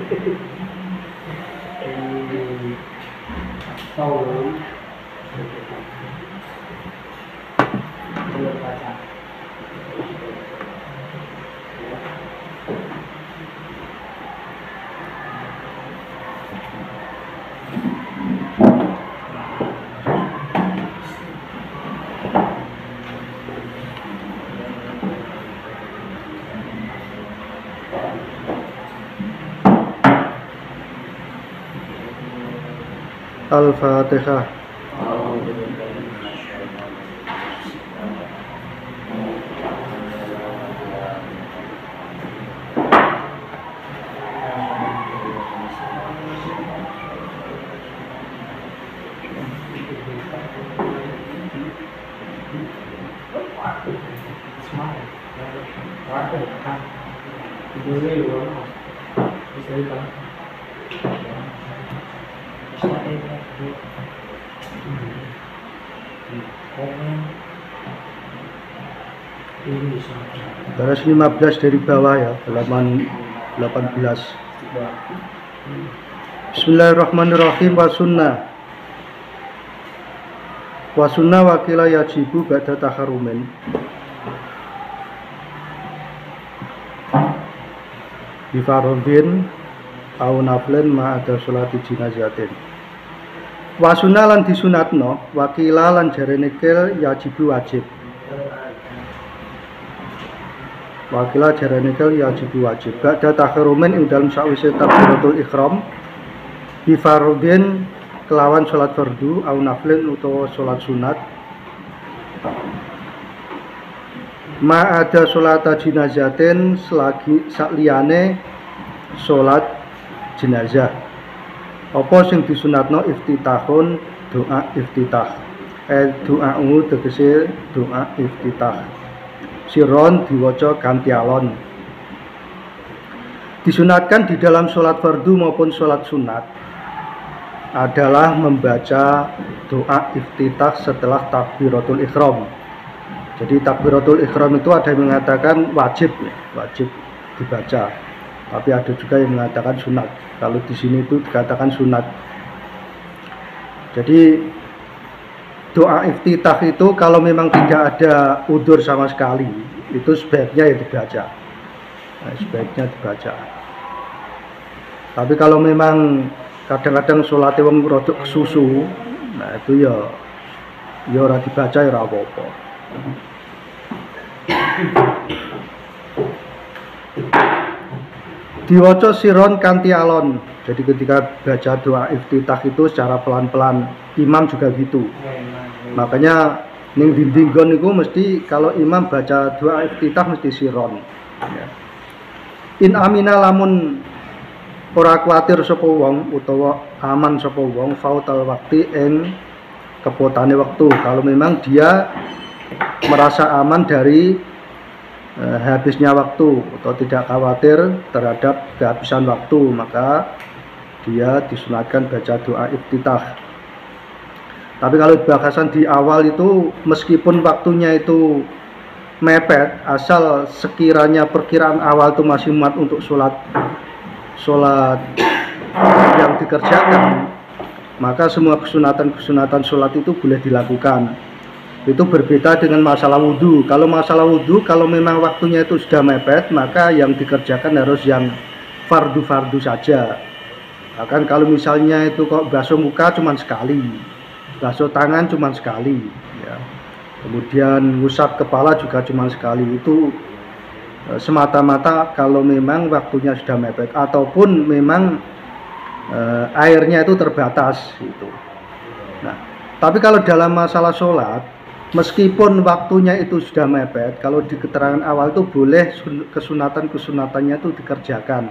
Tahun belum baca. Al-Fatihah. Baris 15 dari bawah ya, halaman 18. Bismillahirrahmanirrahim. Wa sunnah wakila yajibu ba'da taharumin. Bifarodin au naflen ma'ada sholati jinazatin. Wa sunnah lan disunatno, wakila lan jarenekel yajibu wajib. Wakila jarenekel yajibu wajib. Ba'da taharumin ing dalem sawise takbiratul ihram. Bifarodin kelawan sholat fardu au naflen utawa sholat sunat. Ma'ada sholata jinazatin selagi sakliyane sholat jenazah. Apa sing disunatno iftitahun doa iftitah. Doa'u tegese doa iftitah. Siron diwaca ganti alon. Disunatkan di dalam sholat fardu maupun sholat sunat adalah membaca doa iftitah setelah takbiratul ihram. Jadi takbiratul ihram itu ada yang mengatakan wajib dibaca, tapi ada juga yang mengatakan sunat. Kalau di sini itu dikatakan sunat. Jadi doa iftitah itu kalau memang tidak ada udzur sama sekali, itu sebaiknya ya dibaca. Sebaiknya dibaca. Tapi kalau memang kadang-kadang sholat wong rodok susu, nah itu ya ora dibaca ya ora apa-apa. Diwaca siron kanthi alon. Jadi ketika baca doa iftitah itu secara pelan-pelan, imam juga gitu. Makanya ning dinding gon niku mesti kalau imam baca doa iftitah mesti siron. Ya. In amina lamun ora kuwatir sapa wong utawa aman sapa wong fautal waktu ing kepotane waktu. Kalau memang dia merasa aman dari habisnya waktu atau tidak khawatir terhadap kehabisan waktu, maka dia disunatkan baca doa iftitah. Tapi kalau bakasan di awal itu meskipun waktunya itu mepet, asal sekiranya perkiraan awal itu masih muat untuk sholat yang dikerjakan, maka semua kesunatan sholat itu boleh dilakukan. Itu berbeda dengan masalah wudhu. Kalau masalah wudhu, kalau memang waktunya itu sudah mepet, maka yang dikerjakan harus yang fardu-fardu saja. Bahkan kalau misalnya itu kok basuh muka cuma sekali, basuh tangan cuma sekali, ya. Kemudian ngusap kepala juga cuma sekali. Itu semata-mata kalau memang waktunya sudah mepet ataupun memang airnya itu terbatas gitu. Nah, tapi kalau dalam masalah sholat, meskipun waktunya itu sudah mepet, kalau di keterangan awal itu boleh kesunatannya itu dikerjakan.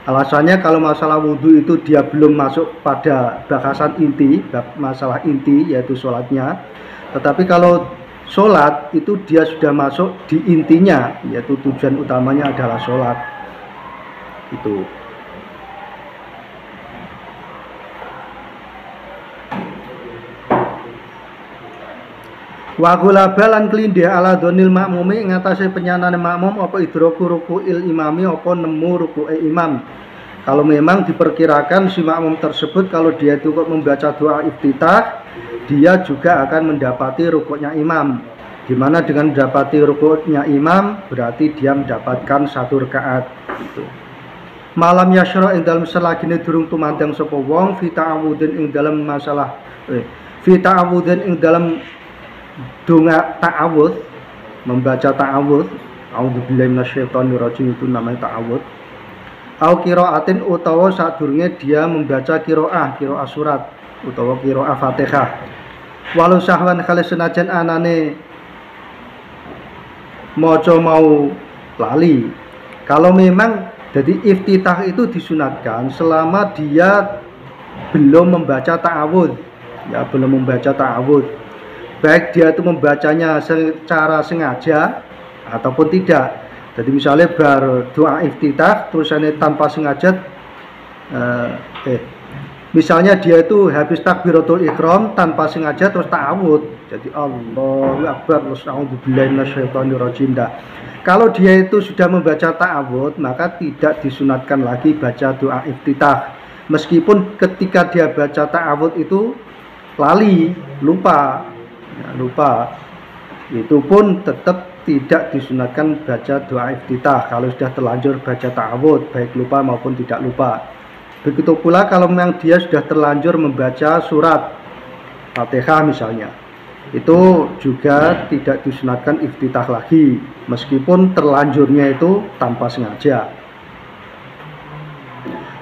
Alasannya kalau masalah wudhu itu dia belum masuk pada bakasan inti, masalah inti yaitu sholatnya. Tetapi kalau sholat itu dia sudah masuk di intinya, yaitu tujuan utamanya adalah sholat. Itu. Wa gulabalan klindih ala donil makmumi ngatasi penyanane makmum apa idroku ruku'il imami apa nemu ruku'e imam Kalau memang diperkirakan si makmum tersebut kalau dia itu kok membaca doa iftitah, dia juga akan mendapati rukuknya imam. Dimana dengan mendapati rukuknya imam berarti dia mendapatkan 1 rakaat. Gitu. Malam yasra ing dalam selagine durung tumandang sapa wong fi ta'awudin ing dalam masalah fi ta'awudin ing dalam donga ta'awud, membaca ta'awud, a'udzubillahi minasyaitonir rajim, itu namanya ta'awud. Au qiraatin utawa sadurunge dia membaca qiraah surat utawa qiraah Fatihah. Walau sahwan kali senajan anane maca mau lali. Kalau memang jadi iftitah itu disunatkan selama dia belum membaca ta'awud, ya belum membaca ta'awud. Baik dia itu membacanya secara sengaja ataupun tidak. Jadi misalnya doa iftitah terusannya tanpa sengaja, misalnya dia itu habis takbiratul ihram tanpa sengaja terus ta'awud, jadi Allahu Akbar terus a'udzubillahi minasyaitonir rajim. Kalau dia itu sudah membaca ta'awud, maka tidak disunatkan lagi baca doa iftitah. Meskipun ketika dia baca ta'awud itu lali, lupa, itu pun tetap tidak disunatkan baca doa iftitah kalau sudah terlanjur baca ta'awud, baik lupa maupun tidak lupa. Begitu pula kalau memang dia sudah terlanjur membaca surat Fatihah misalnya, itu juga tidak disunatkan iftitah lagi meskipun terlanjurnya itu tanpa sengaja.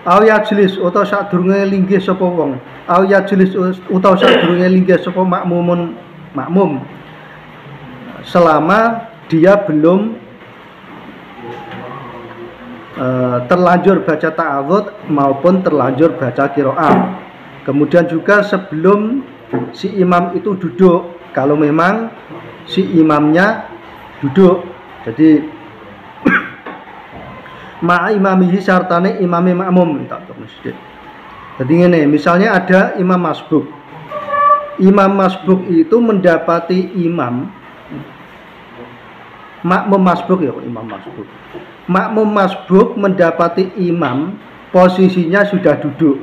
Aw yajlis utawa sadurunge linggih sapa wong, aw yajlis utawa sadurunge linggih sapa makmum selama dia belum terlanjur baca ta'awud maupun terlanjur baca qiraah. Kemudian juga sebelum si imam itu duduk, kalau memang si imamnya duduk, jadi ma'a imamihi sartane imami makmum. Jadi ini misalnya ada imam masbuk. Imam masbuk itu mendapati imam makmum masbuk, ya imam masbuk. Makmum masbuk mendapati imam posisinya sudah duduk,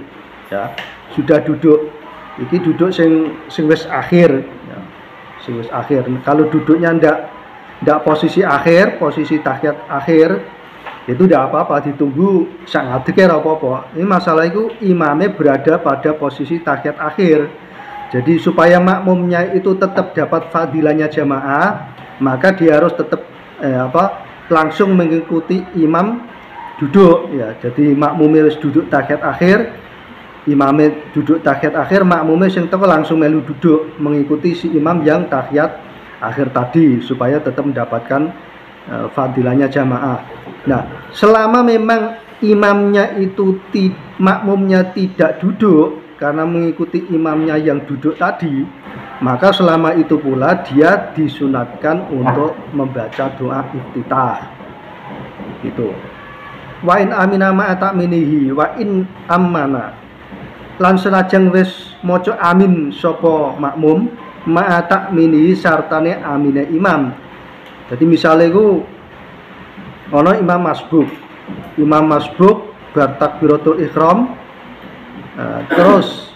ya sudah duduk. Iki duduk sing wis akhir, ya. Sing wis akhir. Kalau duduknya ndak posisi akhir, posisi tahiyat akhir, itu tidak apa-apa, ditunggu sangat dikira apa-apa. Ini masalah itu imamnya berada pada posisi tahiyat akhir. Jadi supaya makmumnya itu tetap dapat fadilahnya jamaah, maka dia harus tetap langsung mengikuti imam duduk, ya. Jadi makmumnya duduk tahiyat akhir, imamnya duduk tahiyat akhir, makmumnya sing teko langsung melu duduk mengikuti si imam yang tahiyat akhir tadi supaya tetap mendapatkan fadilahnya jamaah. Nah, selama memang imamnya itu makmumnya tidak duduk karena mengikuti imamnya yang duduk tadi, maka selama itu pula dia disunatkan untuk membaca doa iftitah. Gitu. Wa in amina ma ta'minihi wa in ammana. Lan senajang wis maca amin sapa makmum ma ta'minihi sartane amine imam. Jadi misalnya iku ana imam masbuk. Imam masbuk bar takbiratul ihram, terus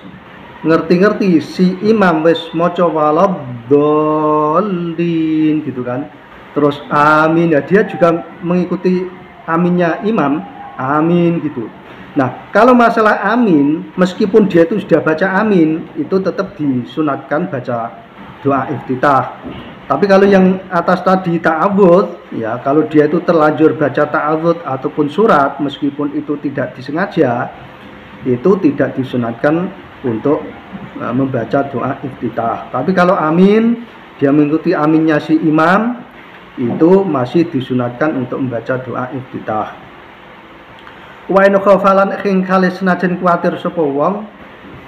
ngerti-ngerti si imam wis maca waladhdallin gitu kan, terus amin, ya dia juga mengikuti aminnya imam, amin gitu. Nah, kalau masalah amin, meskipun dia itu sudah baca amin, itu tetap disunatkan baca doa iftitah. Tapi kalau yang atas tadi ta'awud, ya kalau dia itu terlanjur baca ta'awud ataupun surat meskipun itu tidak disengaja, itu tidak disunatkan untuk membaca doa iftitah. Tapi kalau amin, dia mengikuti aminnya si imam, itu masih disunatkan untuk membaca doa iftitah. Wa in khafalan ing kali senajan kuwatir sapa wong,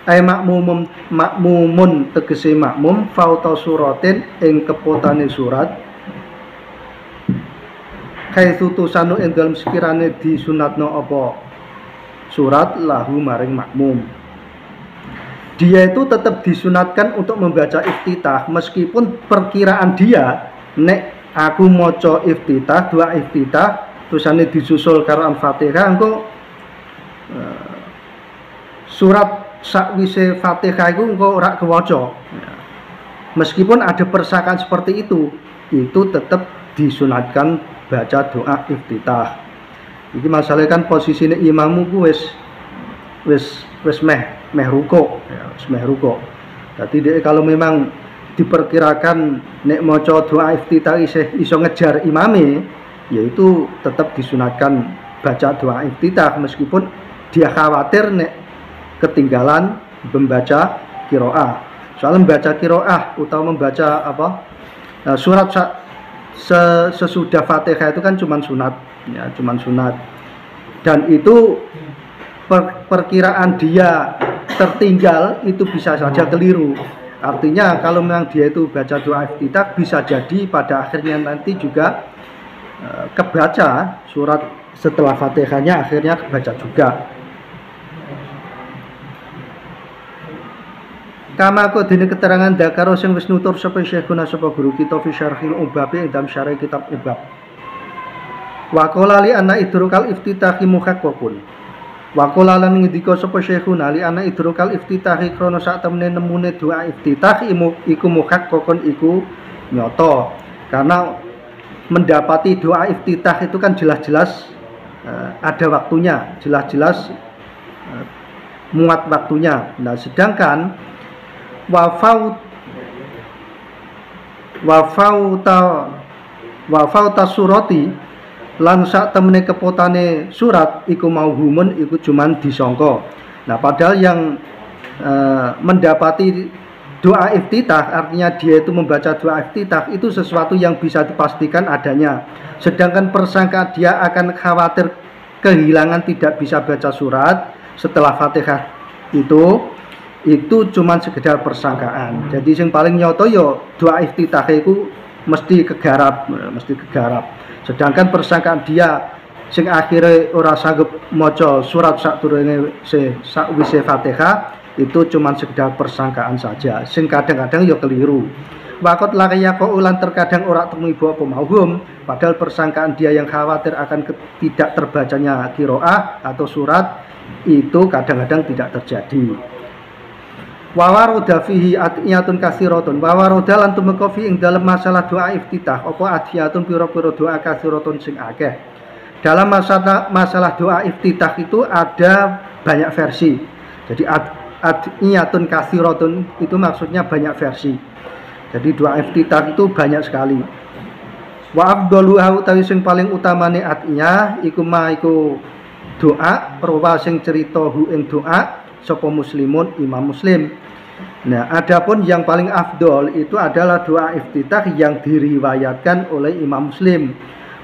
ai makmumun tegese makmum fauta suratin ing kepotane surat, kaitsu tusanu ing dalem sekirane disunatno apa surat lahu maring makmum. Dia itu tetap disunatkan untuk membaca iftitah meskipun perkiraan dia nek aku maca iftitah, doa iftitah terusane disusul karo Al-Fatihah engko surat sakwise Fatihah iku engko ora kewaca. Meskipun ada persakaan seperti itu tetap disunatkan baca doa iftitah. Iki masalahnya kan posisine imammu ku wis meh ruko, ya, wis meh ruko. Jadi dia kalau memang diperkirakan nek maca doa iftitah iso ngejar imame, yaitu tetap disunatkan baca doa iftitah meskipun dia khawatir nek ketinggalan membaca qiraah. Soal membaca qiraah atau membaca surat sesudah Fatihah itu kan cuman sunat, ya, cuman sunat. Dan itu perkiraan dia tertinggal itu bisa saja keliru. Artinya kalau memang dia itu baca doa iftitah, bisa jadi pada akhirnya nanti juga kebaca surat setelah Fatihahnya akhirnya kebaca juga. Kama kodene keterangan dakaro sing wis nutur sapa Syekhuna sapa guru kita fi syarhil ubabi ing dalam syarah kitab ubab. Wa qala li anna idrukal iftitahi muhaqqaqun. Wa qala lan ngendika sapa Syekhuna li anna idrukal iftitahi krana sak temene nemune doa iftitah iku muhaqqaqun iku nyata. Karena mendapati doa iftitah itu kan jelas-jelas ada waktunya, jelas-jelas muat waktunya. Nah, sedangkan wafauta surati lan sak temene kepotane surat iku mauhumun iku cuman disangka. Nah, padahal yang mendapati doa iftitah artinya dia itu membaca doa iftitah itu sesuatu yang bisa dipastikan adanya. Sedangkan persangka dia akan khawatir kehilangan tidak bisa baca surat setelah Fatihah itu cuman sekedar persangkaan. Jadi yang paling nyoto yo doa iftitah itu mesti kegarap. Sedangkan persangkaan dia sing akhirnya ora sanggup maca surat sakwise Fatihah itu cuman sekedar persangkaan saja. Sing kadang-kadang yo keliru. Wakot lakaya ulan terkadang ora temu ibu apa mauhum, padahal persangkaan dia yang khawatir akan tidak terbacanya qiraah atau surat itu kadang-kadang tidak terjadi. Wawaroda fihi atiyatun kasiratun wawaroda lan tumeka fi ing dalam masalah doa iftitah apa atiyatun pira-pira doa kasiratun sing akeh. Dalam masalah doa iftitah itu ada banyak versi. Jadi atiyatun kasiratun itu maksudnya banyak versi. Jadi doa iftitah itu banyak sekali. Wa afdaluha utawi sing paling utamane atiyah iku doa rawa sing cerita hu ing doa sapa muslimun imam muslim. Nah, adapun yang paling afdol itu adalah doa iftitah yang diriwayatkan oleh imam muslim.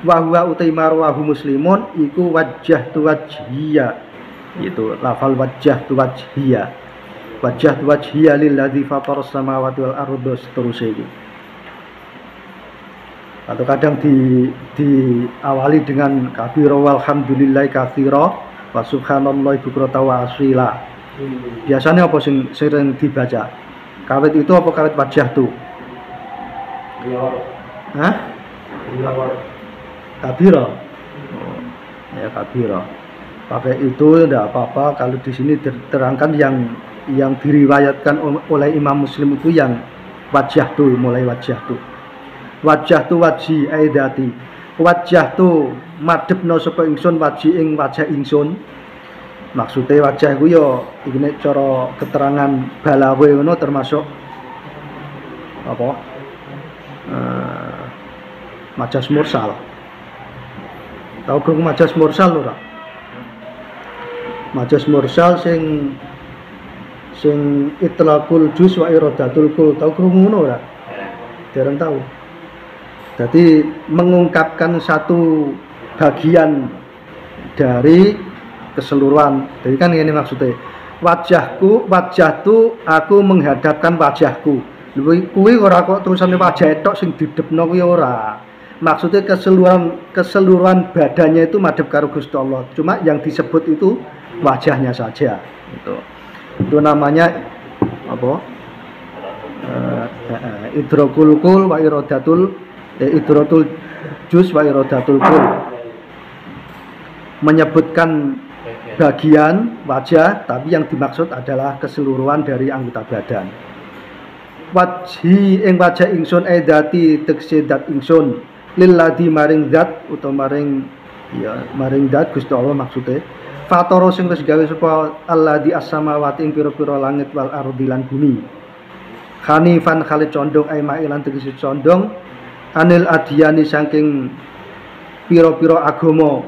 Wa huwa utai marwahu muslimun iku wajjahtu wajhiya. Itu lafal wajjahtu wajhiya. Wajjahtu wajhiya lilladzi fataras samawati wal arda seterusnya itu. Atau kadang diawali dengan kabira walhamdulillahi katsira wa subhanallahi bukratan wa asila. Biasanya apa sing sering dibaca? Kawit itu apa kawit wajah tuh? Hah? Kabira. Oh, ya kabira. Pakai itu tidak apa-apa. Kalau di sini diterangkan yang diriwayatkan oleh Imam Muslim itu yang wajah tuh, mulai wajah tuh. Wajah tuh waji aidati. Wajah tuh madhepno sapa ingsun waji ing wajah ingsun. Maksudnya wajah itu yo ini cara keterangan balawe ngono termasuk apa majas mursal. Tahu krungu majas mursal ora? Majas mursal sing itlaqul juz wa iradatul kul. Tahu krungu ngono ora? Jarang tahu. Jadi mengungkapkan satu bagian dari keseluruhan. Jadi kan ini maksudnya wajahtu aku menghadapkan wajahku. Kuwi ora kok terusane wajah tok sing didepno kuwi ora. Maksudnya keseluruhan badannya itu madhep karo Gusti Allah. Cuma yang disebut itu wajahnya saja. Itu namanya apa? Idrakul kul wa iradatul idrakul juz wa iradatul kul. Menyebutkan bagian wajah, tapi yang dimaksud adalah keseluruhan dari anggota badan. Wajhi ing wajah ingsun edati tegese dat ingsun lilladzi maring zat utawa maring zat Gusti Allah maksude. Fatara sing wis gawe sapa alladzi as-samawati ing pira-pira langit wal ardi lan bumi. Hanifan khali condong ai mailan tegese condong anil adiyani saking pira-pira agama.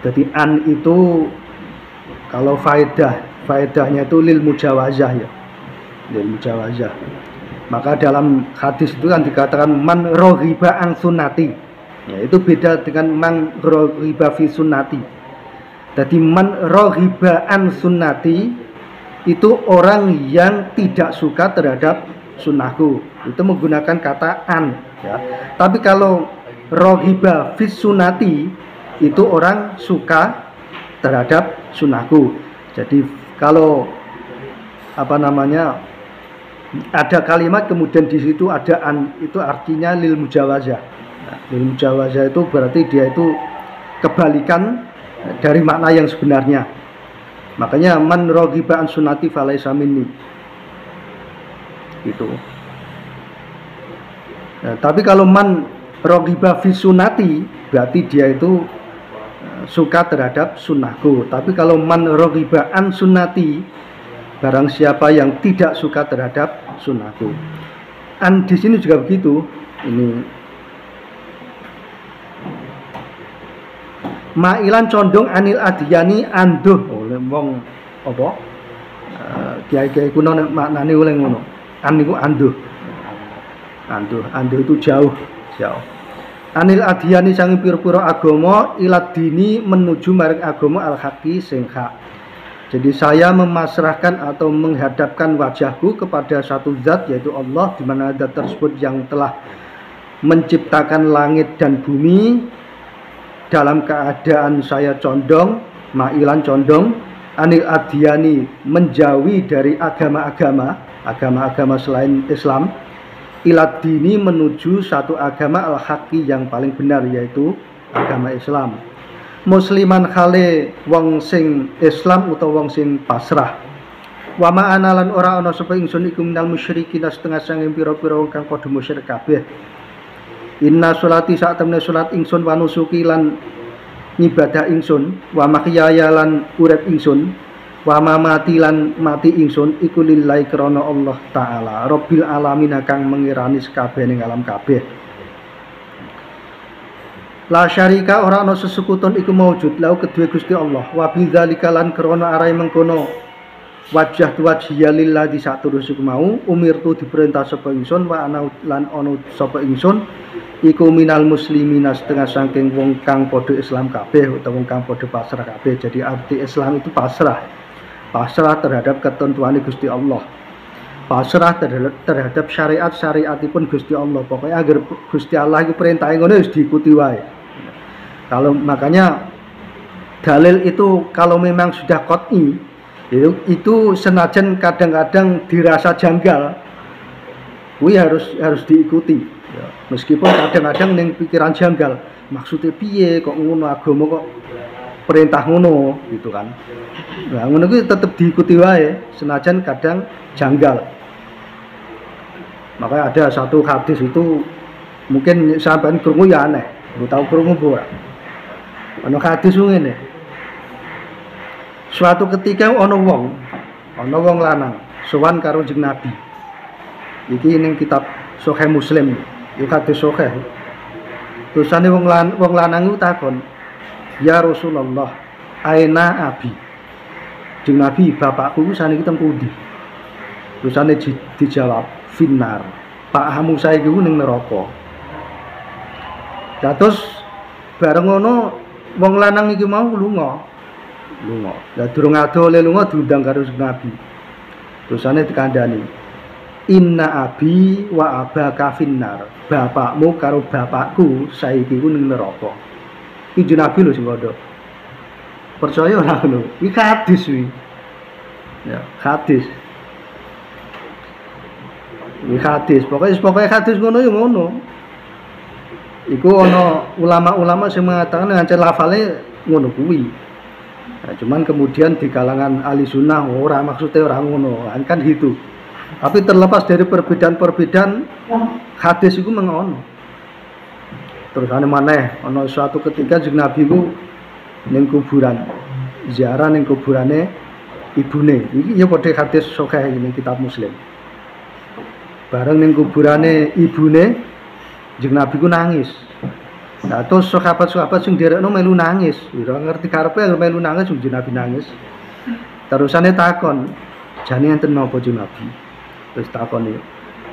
Jadi an itu kalau faedahnya itu lil mujawazah ya, lil mujawazah. Maka dalam hadis itu kan dikatakan man raghiba an sunnati, ya itu beda dengan man raghiba fi sunnati. Jadi man raghiba an sunnati itu orang yang tidak suka terhadap sunnahku, itu menggunakan kata an ya. Tapi kalau raghiba fi sunnati itu orang suka terhadap sunnahku. Jadi kalau ada kalimat kemudian di situ ada an, itu artinya lil mujawazah. Nah, lil mujawazah itu berarti dia itu kebalikan dari makna yang sebenarnya. Makanya man raghiba an sunnati falaisa minni. Gitu. Nah, tapi kalau man raghiba fi sunnati berarti dia itu suka terhadap sunnahku. Tapi kalau man raghiba an sunnati, barang siapa yang tidak suka terhadap sunnahku. An di sini juga begitu. Ini mailan condong anil adiyani anduh oleh wong apa? Kiai-kiai kuno maknane oleh ngono. An niku anduh. Anduh itu jauh. Anil adiyani sangi pira-pira agama ilad dini menuju maring agama al-haqi sing hak. Jadi saya memasrahkan atau menghadapkan wajahku kepada satu zat yaitu Allah, di mana zat tersebut yang telah menciptakan langit dan bumi dalam keadaan saya condong, mailan condong anil adiyani menjauhi dari agama-agama selain Islam. Ilad dini menuju satu agama al-haqi yang paling benar yaitu agama Islam. Musliman khale wong sing Islam utawa wong sing pasrah. Wa ma analan ora ana sapa ingsun iku minal musyrikin setengah sanging pira-pira wong kang padha musyrik kabeh. Inna sholati sak temne salat ingsun wa nusuki lan ngibadah ingsun wa mahyaya lan urip ingsun wa mamati lan mati ingsun iku lillahi krana Allah taala rabbil alamin kang mengirani sakabehing alam kabeh. La syarika ora ana sesekuton iku maujud lau kedue Gusti Allah wa bidzalika lan krana arai mengkono wajah wajhiya lillahi saturus iku mau umirtu diperintah sapa ingsun wa ana lan ana sapa ingsun iku minal muslimina setengah saking wong kang padha Islam kabeh utawa wong kang padha pasrah kabeh. Jadi arti Islam itu pasrah terhadap ketentuan Gusti Allah, pasrah terhadap syariatipun Gusti Allah. Pokoknya agar Gusti Allah itu perintah ngono wis diikuti wae. Kalau makanya dalil itu kalau memang sudah qat'i itu senajan kadang-kadang dirasa janggal, kuwi harus diikuti. Ya, meskipun kadang-kadang ning pikiran janggal, maksudnya piye kok ngono agama kok perintah ngono gitu kan. Nah, ngono kuwi tetep diikuti wae senajan kadang janggal. Makanya ada satu hadis itu mungkin sampean krungu ya aneh. Lu tahu krungu ora? Ana hadis ngene. Suatu ketika ana wong lanang sowan karo Kanjeng Nabi. Iki ning kitab Sahih Muslim, yo hadis sahih. Terusane wong lanang iku takon, "Ya Rasulullah, aina abi?" Kanjeng Nabi, bapakku ku saniki teng pundi? Terusane dijawab, "Finnar." Pakmu saiki ku ning neraka. Terus bareng ngono wong lanang iki mau lunga. Lah durung adole lunga diundang karo Nabi. Terusane dikandani, "Inna abi wa abaka finnar." Bapakmu karo bapakku saiki ku ning neraka. Iki Nabi lho sing ngono. Percaya ora ngono? Iki hadis kuwi. Ya, hadis. Iki hadis. Pokoknya hadis ngono ya ngono. Iku ono ulama-ulama sing mengatakan ngancen lafale ngono kuwi. Nah, cuman kemudian di kalangan ahli sunnah ora maksudnya orang ngono kan gitu. Tapi terlepas dari perbedaan-perbedaan hadis itu mengono. Terus ane maneh ono suatu ketika jeung Nabi ku ning kuburan. Ziarah ning kuburane ibune. Iki ya padha hadis sahih ning kitab Muslim. Bareng ning kuburane ibune jeung Nabi ku nangis. Nah, terus sahabat-sahabat sing derekno melu nangis. Ora ngerti karepe melu nangis jeung Nabi nangis. Terusane takon, jane enten napa jeung Nabi? Terus takoni,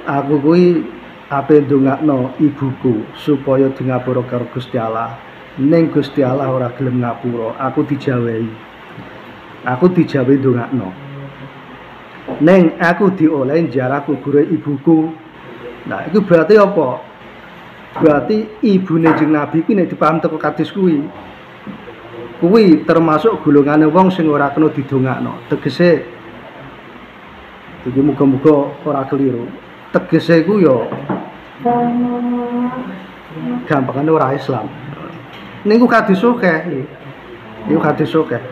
aku kuwi ape ndongakno ibuku supaya di ngapura karo Gusti Allah. Ning Gusti Allah ora gelem ngapura, aku dijawehi. Aku dijawehi ndongakno. Ning aku diolehi ziarah kubure ibuku. Nah, itu berarti apa? Berarti ibune jeung Nabi kuwi nek dipaham teko hadis kuwi termasuk golongane wong sing ora kena didongakno. Tegese iki muga-muga ora keliru. Tegese iku ya gampangane ora Islam. Niku hadis akeh. Niku hadis akeh.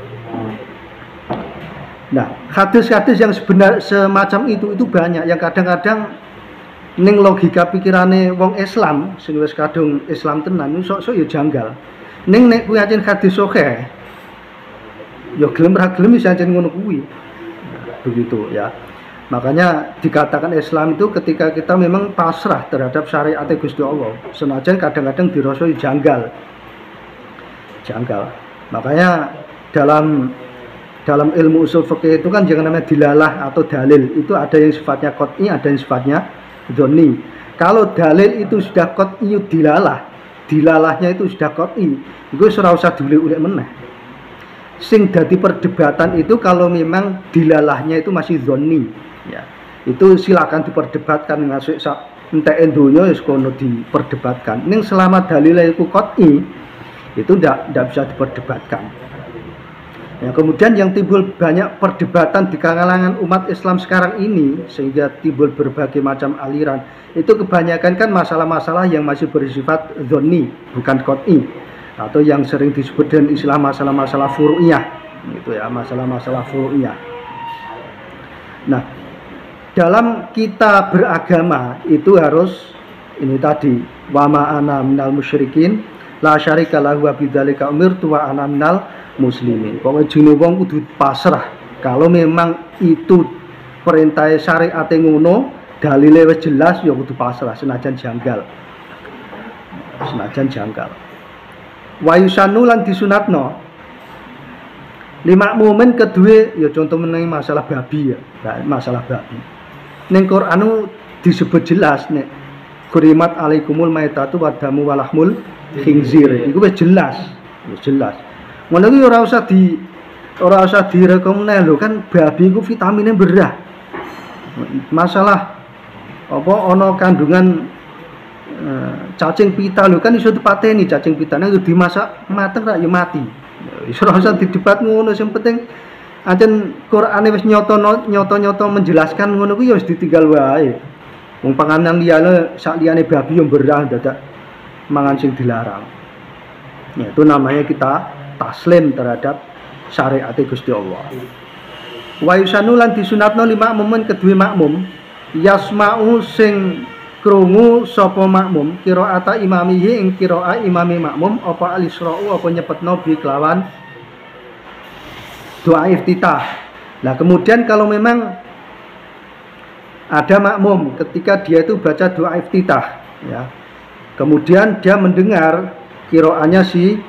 Nah, hadis-hadis yang sebenar semacam itu banyak yang kadang-kadang ning logika pikirane wong Islam sing wis kadung Islam tenan sok-sok ya janggal. Ning nek kuwi ancen hadis akeh ya gelem ra gelem wis ancen ngono kuwi. Begitu ya. Makanya dikatakan Islam itu ketika kita memang pasrah terhadap syariat Gusti Allah. Senajan kadang-kadang dirasa janggal. Janggal. Makanya dalam ilmu usul fikih itu kan jangan namanya dilalah atau dalil. Itu ada yang sifatnya qot'i, ada yang sifatnya dzonni. Kalau dalil itu sudah qot'i dilalahnya itu sudah qot'i, itu ora usah diulik-ulik meneh. Sing dadi perdebatan itu kalau memang dilalahnya itu masih dzonni. Ya, itu silakan diperdebatkan ngasih entek donya wis kono diperdebatkan. Ning selama dalilnya itu qot'i, itu ndak bisa diperdebatkan. Ya, kemudian yang timbul banyak perdebatan di kalangan umat Islam sekarang ini sehingga timbul berbagai macam aliran. Itu kebanyakan kan masalah-masalah yang masih bersifat dzonni, bukan qot'i, atau yang sering disebut dengan istilah masalah-masalah furu'iyah. Itu ya, masalah-masalah furu'iyah. Nah, dalam kita beragama itu harus ini tadi wa ma ana minal musyrikin la syarika lahu wa bidzalika umirtu wa ana minal muslimin. Pokoke jene wong kudu pasrah. Kalau memang itu perintah syariat ngono, dalile wis jelas ya kudu pasrah senajan janggal. Senajan janggal. Wa yusanu lan disunatno. Lima momen kedua ya contoh mengenai masalah babi ya. Nah, masalah babi. Ning Qur'an disebut jelas nek kurimat alaikumul maitatu wadamu walahmul khinzir. Iku wis jelas. Wis jelas. Ngono kuwi ora usah direkomend lho kan babi iku vitaminnya berah. Masalah apa ana kandungan cacing pita lho kan iso dipateni cacing pitane dimasak mateng ra ya mati. Iso ora usah didebat ngono sing penting ancen Qur'ane wis nyoto menjelaskan ngono kuwi ya wis ditinggal wae. Wong panganan liyane sak liyane babi yang berah dadak mangan sing dilarang. Ya, itu namanya kita taslim terhadap syariat Gusti Allah. Wa yusanu lan disunatno lima momen kedue makmum yasma'u sing krungu sapa makmum qiraata imamihi ing qiraah imami makmum apa alisra'u apa nyepetno bi kelawan doa iftitah. Nah, kemudian kalau memang ada makmum ketika dia itu baca doa iftitah ya. Kemudian dia mendengar qiraahnya si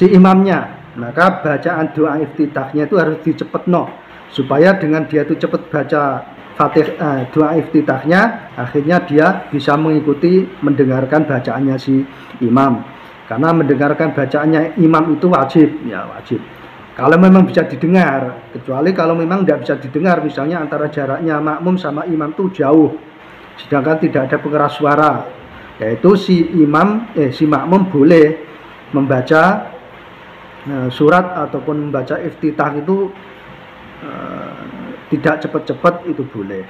imamnya, maka bacaan doa iftitahnya itu harus dicepetno supaya dengan dia itu cepat baca doa iftitahnya, akhirnya dia bisa mengikuti mendengarkan bacaannya si imam. Karena mendengarkan bacaannya imam itu wajib, ya wajib. Kalau memang bisa didengar, kecuali kalau memang tidak bisa didengar, misalnya antara jaraknya makmum sama imam itu jauh, sedangkan tidak ada pengeras suara, yaitu si makmum boleh membaca surat ataupun membaca iftitah itu tidak cepat-cepat itu boleh.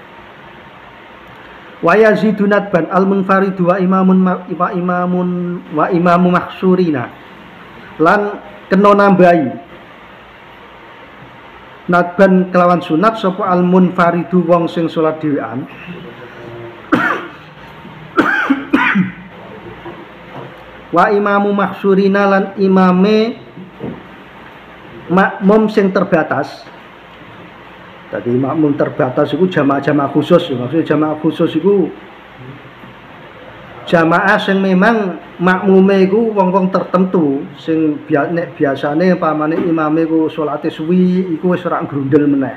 Wa yazidu nadban al munfaridu wa imamu mahsurina. Lan kena nambahi nadban kelawan sunat sapa al munfaridu wong sing salat dhewean. Wa imamu mahsurina lan imame makmum sing terbatas. Tadi makmum terbatas itu jamaah-jamaah khusus. Maksudnya jamaah khusus itu jamaah sing memang makmume iku wong-wong tertentu sing biasane pamane imame iku salate suwi iku wis ora grundel meneh.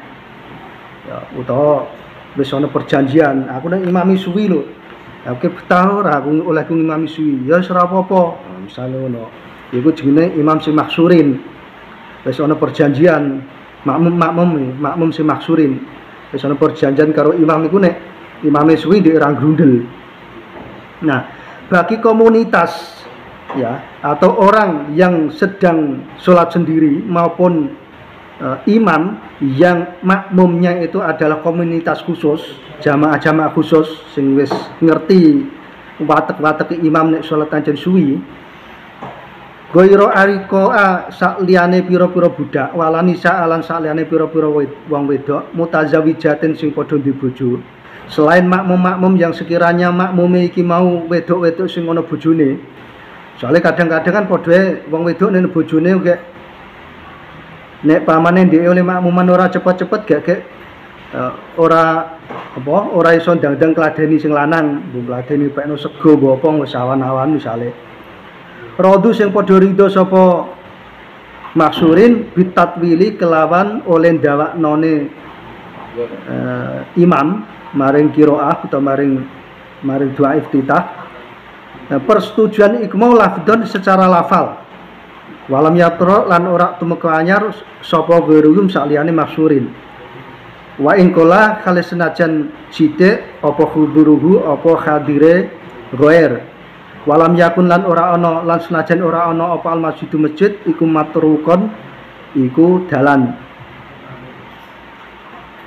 Ya utawa wis ana perjanjian, aku nek imami suwi lho. Oke betah ora aku oleh ku imami suwi. Ya wis ora apa-apa. Misale ngono. Iku jenenge imam sing maksurin. Wis ana perjanjian makmum sing maksurin. Wis ana perjanjian karo imam iku nek imame suwi ndek ora grundel. Nah, bagi komunitas ya atau orang yang sedang sholat sendiri maupun imam yang makmumnya itu adalah komunitas khusus, jamaah-jamaah khusus sing wis ngerti watek-watek imam nek sholat anjen suwi. Goiro arikoa sakliyane pira-pira budak walani sa'alan sakliyane pira-pira wong wedok mutazawijatin sing padha ndek bojo. Selain makmum-makmum yang sekiranya makmume iki mau wedok-wedok sing ana bojone. Soalnya kadang-kadang kan padha wong wedok nek bojone kek nek pamane ndek oleh makmuman ora cepet-cepet gak ora iso ndang-ndang kladeni sing lanang, mbok kladeni pekno sego mbok apa wis awan-awan misale. Rodu sing padha ridho sapa maksurin bitatwili kelawan oleh ndawaknone imam maring qiraah utawa maring doa iftitah. Persetujuan iku mau lafdon secara lafal. Walam yatro lan ora tumeka anyar sapa ghairihum saliyane maksurin. Wa in qala kale senajan sithik apa huduruhu apa hadire ghair. Walam yakun lan ora ana lan senajan ora ana apa al masjidu masjid iku matrukon iku dalan.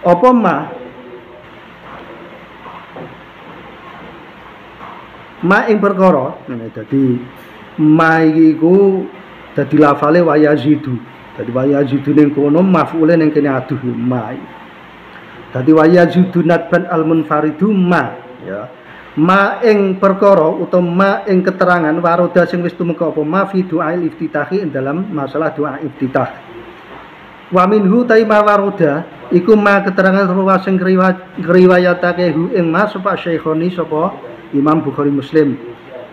Apa ma ing perkara ngene dadi ma iku dadi lafale wa yazidu. Dadi wa yazidu ning kono maf'ule ning kene aduh ma. Dadi wa yazidu nadban al munfaridu ma ya. Ma ing perkara utawa ma ing keterangan waroda sing wis tumeka apa ma fi doa iftitahi dalam masalah doa iftitah. Wa minhu taima waroda iku ma keterangan ruwa sing riwayatake hu ing ma sapa Syekhoni sapa Imam Bukhari Muslim.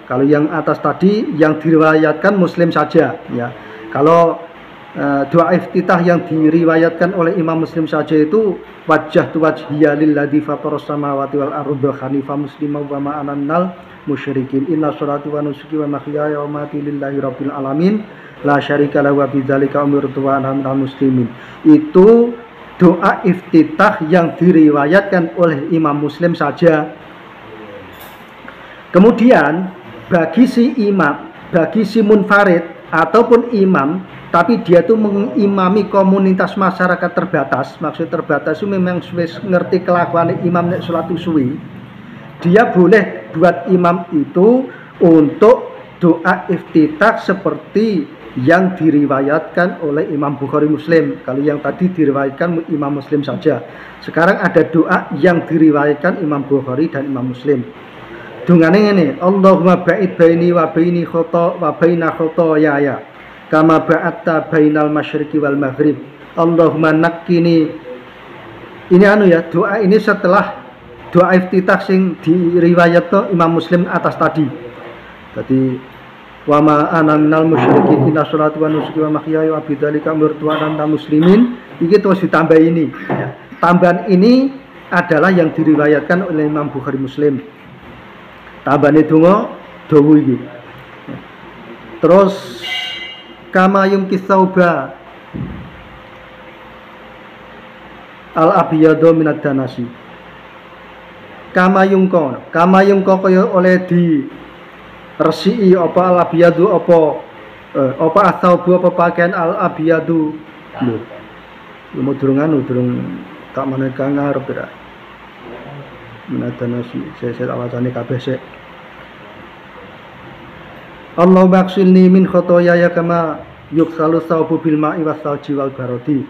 Kalau yang atas tadi yang diriwayatkan Muslim saja ya. Kalau doa iftitah yang diriwayatkan oleh Imam Muslim saja itu wajjahtu wajhiya lilladzi fataras samawati wal arda hanifan musliman wa ma anal musyrikin inna sholati wa nusuki wa mahyaya wa mamati lillahi rabbil alamin la syarika lahu wa bidzalika umirtu wa ana minal muslimin. Itu doa iftitah yang diriwayatkan oleh Imam Muslim saja. Kemudian bagi si imam, bagi si munfarid ataupun imam tapi dia tuh mengimami komunitas masyarakat terbatas. Maksud terbatas itu memang wis ngerti kelakuan imam nek salat suwi. Dia boleh buat imam itu untuk doa iftitah seperti yang diriwayatkan oleh Imam Bukhari Muslim. Kalau yang tadi diriwayatkan Imam Muslim saja. Sekarang ada doa yang diriwayatkan Imam Bukhari dan Imam Muslim. Dungane ngene, Allahumma ba'id baini wa baini khata wa baina khotoyaya kama ba'atta bainal masyriqi wal maghrib. Allahumma nakkini. Ini ya, doa ini setelah doa iftitah sing diriwayatno Imam Muslim atas tadi. Jadi wa ma ana minal musyrikin inna sholati wa nusuki wa mahyaya wa bidzalika umirtu wa ana muslimin. Iki terus ditambah ini ya. Tambahan ini adalah yang diriwayatkan oleh Imam Bukhari Muslim. Tambahane donga dawu iki. Terus kama yumkis sauba al abiyadu minad danasi. Kama yumko kaya oleh di resiki apa al abiyadu apa asaubu apa pakaian al abiyadu. Lho. Mau durung tak meneka ngarep ora. minadanasi saya awasane kabeh sik. Allahumma aksilni min khotoyaya kama yuksalu saubu bil ma'i wasalji wal barodi.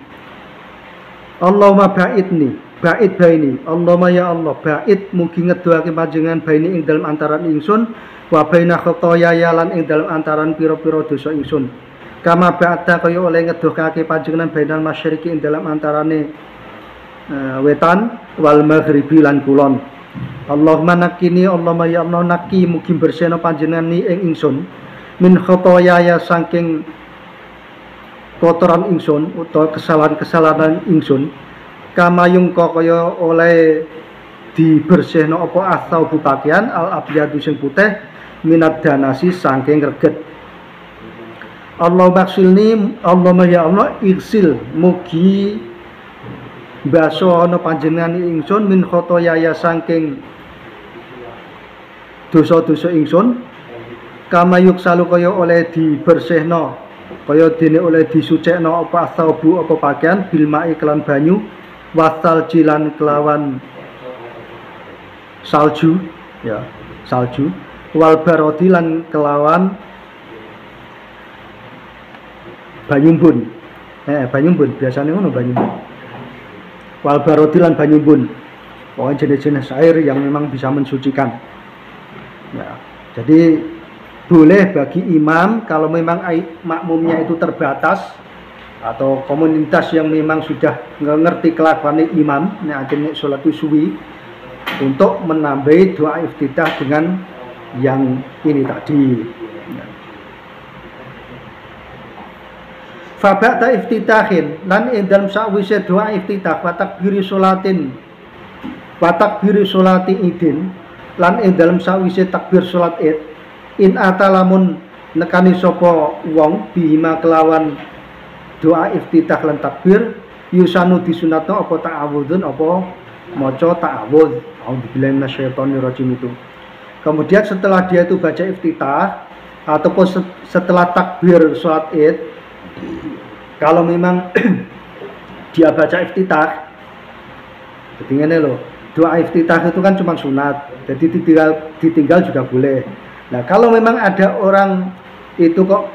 Allahumma ba'idni, ba'id baini. Allahumma ya Allah, ba'id mugi ngedoake panjenengan baini ing dalem antaran ingsun wa baina khotoyaya lan ing dalem antaran pira-pira dosa ingsun. Kama ba'da kaya oleh ngedohake panjenengan bainal masyriqi ing dalem antarane wetan wal maghribi lan kulon. Allahumma nakini, Allahumma ya Allah naki mugi bersihna panjenengan ni ing ingsun min khotoyaya saking kotoran ingsun utawa kesalahan ingsun kamayung kaya oleh dibersihna apa asau pakaian al abyadu sing putih minad danasi saking reget. Allahumma aksilni, Allahumma ya Allah iksil mugi baso ana panjenengan ingsun min khotoyaya saking dosa-dosa ingsun kamayuk salu kaya oleh dibersihna kaya dene oleh disucekna apa saubu apa pakaian bil ma'i kelan banyu wasal jilan kelawan salju ya salju wal barodi lan kelawan banyumbun banyumbun biasanya ngono banyumbun wal barodi lan banyumbun pokoknya jenis-jenis air yang memang bisa mensucikan ya. Jadi boleh bagi imam kalau memang makmumnya itu terbatas atau komunitas yang memang sudah ngerti kelakuan imam nek ajeng salat suwi untuk menambahi doa iftitah dengan yang ini tadi ya. Fa ba'da iftitahin lan ing dalem sakwise doa iftitah wa takbiri sholatin wa takbiri sholati idin lan ing dalem sakwise takbir salat id in atalamun nekani sapa wong bihima kelawan doa iftitah lan takbir yusanu disunatno apa ta'awudzun apa maca ta'awudz auzubillahi minasyaitonir rajim itu. Kemudian setelah dia itu baca iftitah ataupun setelah takbir salat id kalau memang dia baca iftitah, jadi ngene loh, doa iftitah itu kan cuma sunat, jadi ditinggal juga boleh. Nah kalau memang ada orang itu kok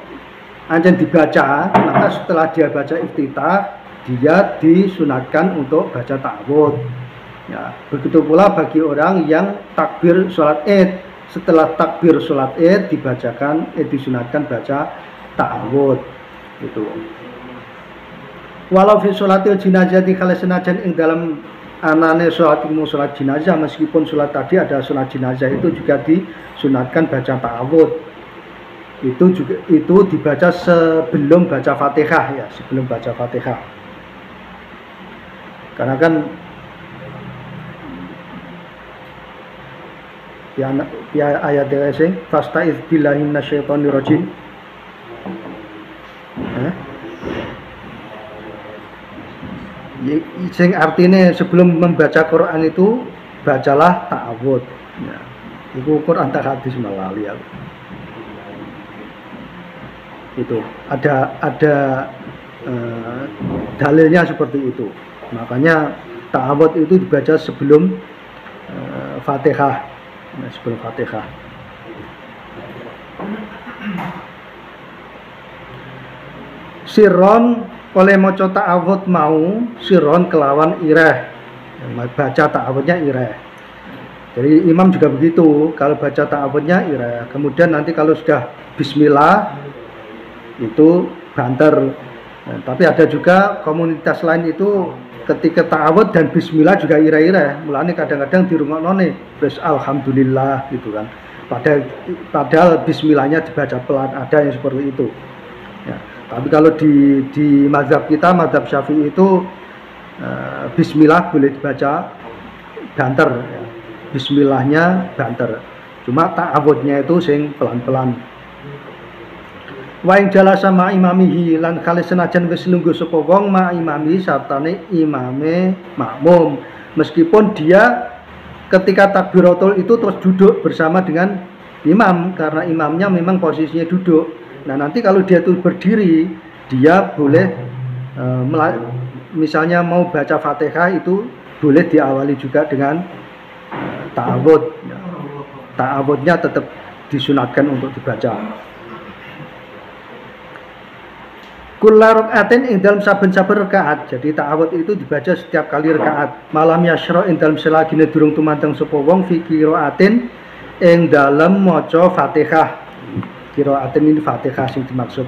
ancen dibaca, maka setelah dia baca iftitah, dia disunatkan untuk baca ta'awudz. Ya, begitu pula bagi orang yang takbir sholat id, setelah takbir sholat id dibacakan, disunatkan baca ta'awudz. Itu. Walau fi sholatil jinazati kalau senajan ing dalam anane sholat jenazah meskipun sholat tadi ada sholat jenazah itu juga disunatkan baca ta'awudz. Itu dibaca sebelum baca Fatihah ya, sebelum baca Fatihah. Karena kan ya ayat sing fasta'iz billahi minasyaitonir rajim. Sing artinya sebelum membaca Quran itu bacalah ta'awudz. Ya. Itu Quran tak hadis malali ya. Itu ada dalilnya seperti itu. Makanya ta'awudz itu dibaca sebelum Fatihah. Ya, sebelum Fatihah. Sirron oleh maca ta'awudz mau sirron kelawan ireh, baca ta'awudznya ireh. Jadi imam juga begitu, kalau baca ta'awudznya ireh. Kemudian nanti kalau sudah bismillah itu banter. Nah, tapi ada juga komunitas lain itu ketika ta'awudz dan bismillah juga ireh-ireh. Mulane kadang-kadang dirungokno nih, wis alhamdulillah gitu kan. Padahal bismillahnya dibaca pelan, ada yang seperti itu. Ya. Tapi kalau di mazhab kita, mazhab Syafi'i itu bismillah boleh dibaca banter ya. Bismillahnya banter. Cuma ta'awudznya itu sing pelan-pelan. Wa ing jalasa ma imamihi lan kali senajan wis lungguh sapa wong ma imami sartane imame makmum. Meskipun dia ketika takbiratul itu terus duduk bersama dengan imam karena imamnya memang posisinya duduk. Nah nanti kalau dia itu berdiri, dia boleh misalnya mau baca Fatihah itu boleh diawali juga dengan ta'awud. Ya. Ta'awudnya tetap disunatkan untuk dibaca. Kulla rakaatin ing dalam saben-saben rakaat. Jadi ta'awud itu dibaca setiap kali rakaat. Malam yasra ing dalam selagine durung tumandang sapa wong fi qiraatin ing dalam maca Fatihah. Qiraatin ini Fatihah sing dimaksud.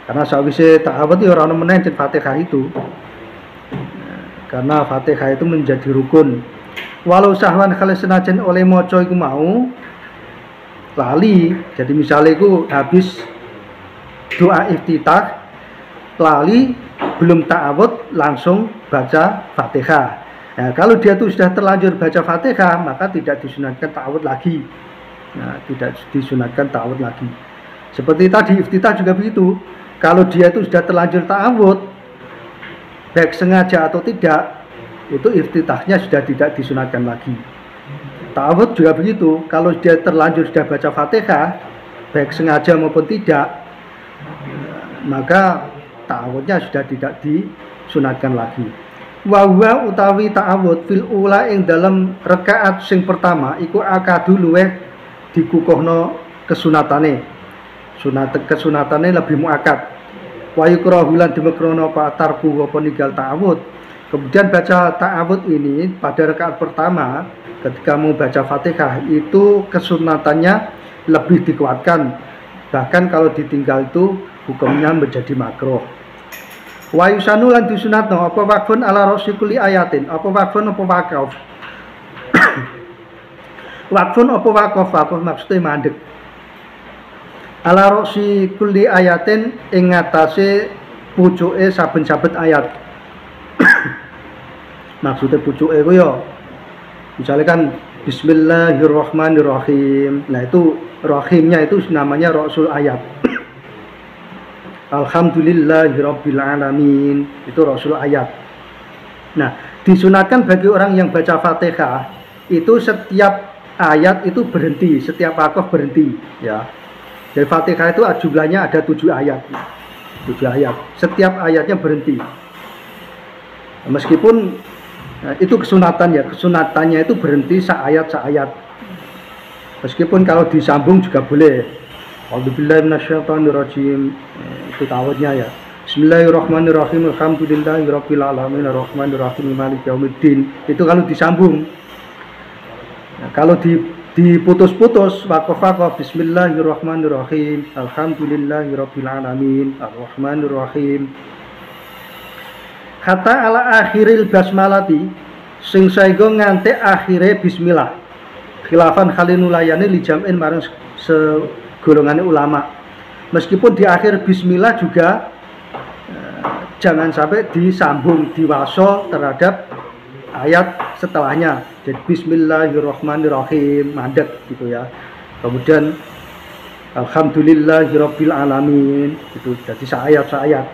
Karena sawise ta'awud ya ora ono meneh Fatihah itu. Karena Fatihah itu menjadi rukun. Walau sahwan kali senajan oleh maca iku mau lali. Jadi misalnya iku habis doa iftitah lali belum ta'awud langsung baca Fatihah. Nah, kalau dia tuh sudah terlanjur baca Fatihah maka tidak disunatkan ta'awud lagi. Nah, tidak disunatkan ta'awud lagi. Seperti tadi iftitah juga begitu. Kalau dia itu sudah terlanjur ta'awud baik sengaja atau tidak, itu iftitahnya sudah tidak disunatkan lagi. Ta'awud juga begitu. Kalau dia terlanjur sudah baca Fatihah baik sengaja maupun tidak, maka ta'awudnya sudah tidak disunatkan lagi. Wa huwa utawi ta'awud fil ula ing dalam rakaat sing pertama iku akadu luweh dikukuhno kesunatane. Kesunatane lebih muakkad. Wa yukrahu lan dimekrono apa tarku apa ninggal ta'awud. Kemudian baca ta'awud ini pada rakaat pertama ketika mau baca Fatihah itu kesunatannya lebih dikuatkan. Bahkan kalau ditinggal itu hukumnya menjadi makruh. Wa yusanu lan disunatno apa waqfun ala ra'si kulli ayatin, apa waqfun apa waqaf. Waqfun apa waqaf, waqaf maksudnya mandek. Ala ra'si kulli ayatin ing ngatasé pucuke saben-saben ayat. Maksudnya pucuke ku ya misalnya kan Bismillahirrahmanirrahim. Nah itu rahimnya itu namanya ra'sul ayat. Alhamdulillahirabbil alamin, itu rasul ayat. Nah, disunatkan bagi orang yang baca Fatihah itu setiap ayat itu berhenti, setiap waqaf berhenti, ya. Dari Fatihah itu jumlahnya ada 7 ayat. 7 ayat. Setiap ayatnya berhenti. Meskipun itu kesunatan ya, kesunatannya itu berhenti seayat. Meskipun kalau disambung juga boleh. A'udzubillahi minasyaitonirrajim. Itu ta'awudnya ya. Bismillahirrahmanirrahim. Alhamdulillahirabbil alamin arrahmanirrahim maliki yaumiddin. Itu kalau disambung. Nah, kalau diputus-putus waqaf Bismillahirrahmanirrahim. Alhamdulillahirabbil alamin arrahmanirrahim. Hatta ala akhiril basmalati sing saengga nganti akhire bismillah. Khilafan khalinulayani li jam'in marang golongan ulama. Meskipun di akhir bismillah juga jangan sampai disambung diwaso terhadap ayat setelahnya. Jadi bismillahirrahmanirrahim mandek gitu ya. Kemudian alhamdulillahirabbil alamin itu jadi seayat.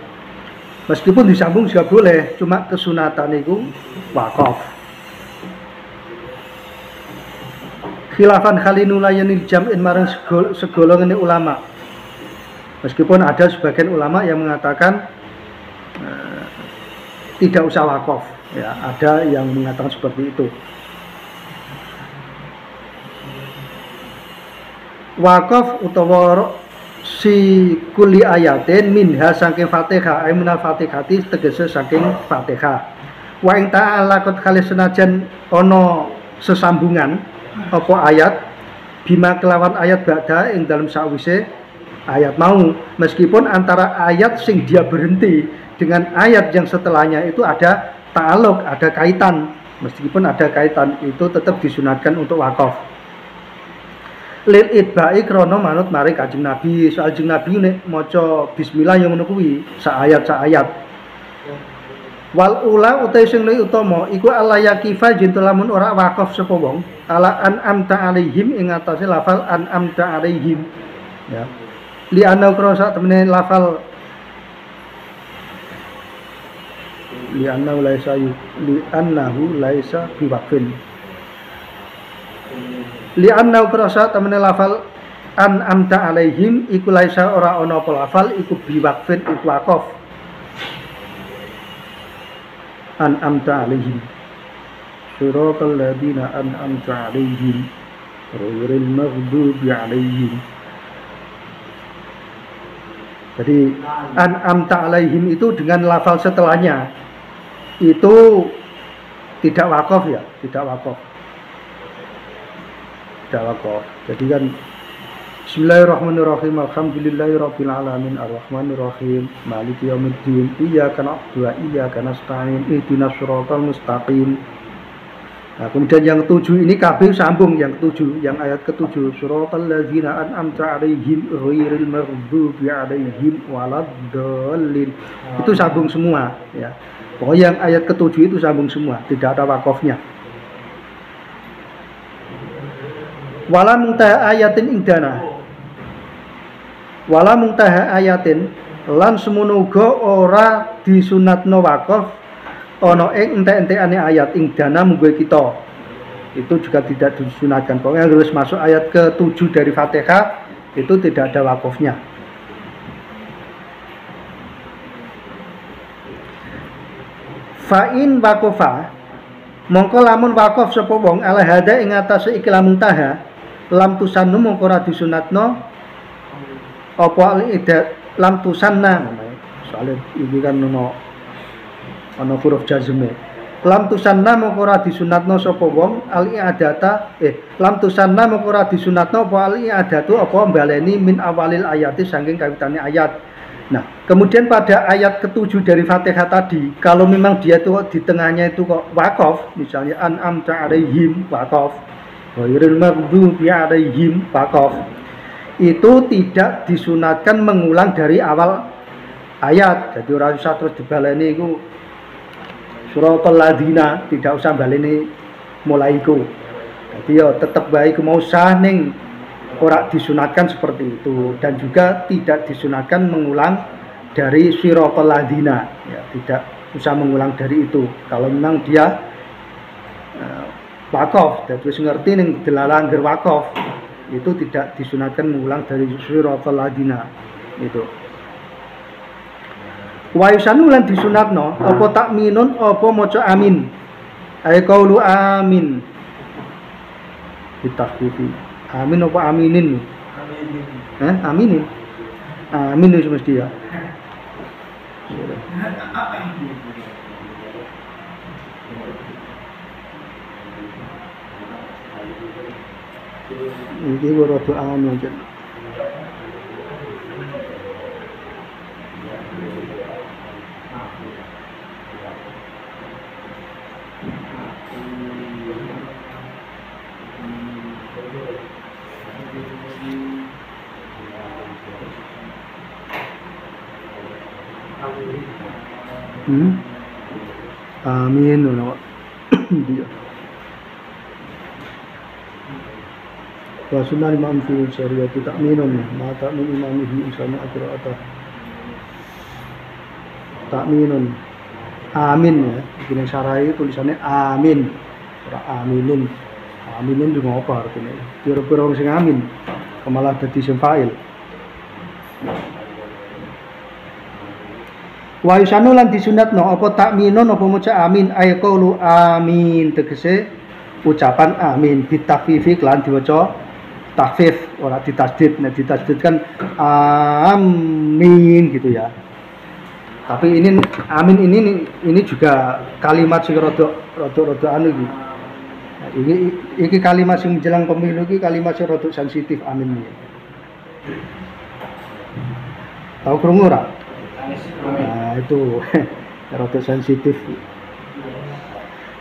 Meskipun disambung juga boleh, cuma kesunatan itu waqaf. Khilafan khalinulayanil jam'in marang segolongan ulama. Meskipun ada sebagian ulama yang mengatakan tidak usah waqaf, ya, ada yang mengatakan seperti itu. Waqaf utawa si kuli ayatin minha saking Fatihah ay minal Fatihati tegese saking Fatihah. Wa ing ta'ala qad kali senajan ana sesambungan apa ayat bima kelawan ayat ba'da ing dalam sawise ayat mau, meskipun antara ayat sing dia berhenti dengan ayat yang setelahnya itu ada ta'aluk, ada kaitan. Meskipun ada kaitan itu tetap disunatkan untuk waqaf. Lil itba'i krono manut mari Kanjeng Nabi. Soal Kanjeng Nabi nek maca bismillah yang ngono kuwi saayat. Wal ula utai sing luwih utama iku ala yakifa jentul lamun ora waqaf sapa wong ala an'amta alaihim ing atase lafal an'amta alaihim, ya. Li ana krosa temene lafal li annahu laisa biwaqfin. Li'anna ukrasa temene lafal an'amta alaihim iku laisa ora ana apa lafal iku biwaqfin iku waqaf. An'amta alaihim Shiratal ladzina an'amta 'alaihim ghairil maghdubi 'alaihim. Jadi an'amta 'alaihim itu dengan lafal setelahnya itu tidak wakaf ya, tidak wakaf. Tidak wakaf. Jadi kan Bismillahirrahmanirrahim. Alhamdulillahirabbil alamin arrahmanirrahim maliki yaumiddin iyyaka na'budu wa iyyaka nasta'in ihdinas siratal mustaqim. Nah, kemudian yang ketujuh ini kabeh sambung yang ketujuh, yang ayat ketujuh siratal ladzina an'amta 'alaihim ghairil maghdubi 'alaihim waladdallin. Itu sambung semua ya. Pokoknya yang ayat ketujuh itu sambung semua, tidak ada wakafnya. Wala muntaha ayatin indana. Wala muntaha ayatin lan semono uga ora disunatno wakaf ana ing entek-entekane ayat indana munggo kita. Itu juga tidak disunatkan. Pokoknya harus masuk ayat ke-7 dari Fatihah itu tidak ada wakafnya. Fa'in wakofa mongko lamun wakaf sapa wong ala hada ing atase iki lamun taha lam tusannu mongko ora disunatno apa lam tusanna soalnya iki kan ono huruf jazme lam tusanna mongko ora disunatno sapa wong al i'adata lam tusanna mongko ora disunatno apa al i'adatu apa baleni min awalil ayati saking kawitane ayat. Nah, kemudian pada ayat ke-7 dari Fatihah tadi, kalau memang dia tuh di tengahnya itu kok wakaf, misalnya an'amta 'alaihim wakaf, ghairil maghdubi 'alaihim wakaf, itu tidak disunatkan mengulang dari awal ayat. Jadi ora usah terus dibaleni iku suratal ladzina, tidak usah baleni mulai iku. Jadi ya tetep bae iku mau sah ning ora disunatkan seperti itu, dan juga tidak disunatkan mengulang dari siratal ladzina ya, tidak usah mengulang dari itu kalau memang dia wakaf dan wis ngerti ning delalah ngger wakaf itu tidak disunatkan mengulang dari siratal ladzina itu. Wa yusanu lan disunatno apa takminun apa maca amin ay qaulu amin ditakhfifi. Amin apa aminin? Aminin. Aminin. Amin itu mesti ya. Ini baru doa aja. Amin. Dia. Wa sunnah imam fi syariat takminun ma takmin imamihi insana akra'ata. Takminun. Amin ya. Ini syarah tulisannya amin. Ora aminin. Aminin itu apa artinya? Kira-kira orang sing amin. Kemalah dadi isim fa'il. Wa yusanu lan disunatno apa takminun apa maca amin ay qaulu amin tegese ucapan amin bitakfifi lan diwaca takfif ora ditasdid. Nek ditasdid kan amin gitu ya. Tapi ini amin ini juga kalimat sing rada anu iki. Iki kalimat sing menjelang pemilu iki kalimat sing rada sensitif amin iki. Tahu krungu ora? Nah itu rada sensitif.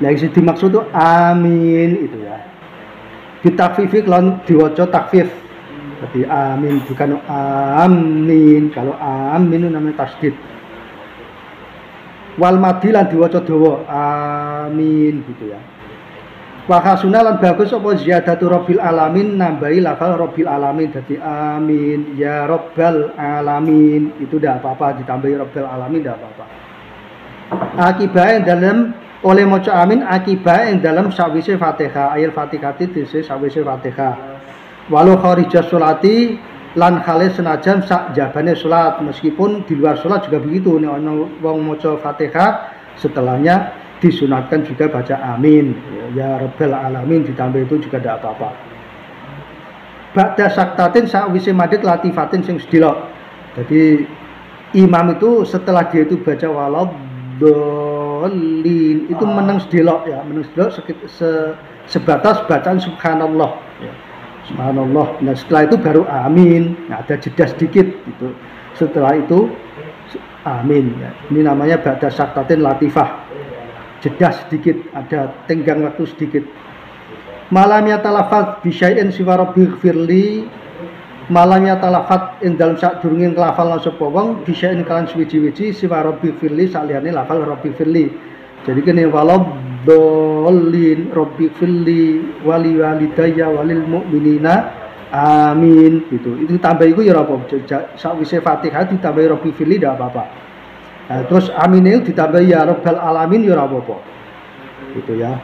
Nah yang dimaksud itu amin itu ya. Ditakfifi lan diwaca takfif. Jadi amin bukan amin. Kalau amin itu namanya tasdid. Wal madi lan diwaca dawa amin gitu ya. Wa hasuna lan bagus apa ziyadatu rabbil alamin nambahi lafal rabbil alamin dadi amin ya rabbal alamin itu ndak apa-apa ditambahi rabbil alamin ndak apa-apa. Akibahe dalam oleh maca amin akibahe dalam sawise Fatihah ayat Fatihah dise sawise Fatihah. Walau kharijas sholati lan khale senajan sak jabane salat meskipun di luar salat juga begitu nek ana wong maca Fatihah setelahnya disunatkan juga baca amin, ya Rabbal alamin, ditambah itu juga tidak apa-apa. Ba'da saktatin sakwise madhek latifatin sing sedilok. Jadi imam itu setelah dia itu baca waladhdallin itu meneng sedilok ya, meneng sedilok sebatas bacaan subhanallah ya. Subhanallah. Nah setelah itu baru amin. Nah, ada jeda sedikit gitu. Setelah itu amin ya. Ini namanya ba'da saktatin latifah. Jeda sedikit, ada tenggang waktu sedikit. Malam ya talafat bisyai'in siwa rabbi gfirli. Malam ya talafat ing dalam sak durunge nglafal sapa wong bisyai'in kalan suwiji-wiji siwa rabbi gfirli saliyane lafal rabbi gfirli. Jadi kene waladhdallin rabbi gfirli wali walidayya walil mu'minina amin gitu. Itu tambah iku ya apa? Sakwise Fatihah ditambahi rabbi gfirli ndak apa-apa. Nah, terus amin itu ditambah ya Rabbal alamin ya ora apa-apa. Gitu ya.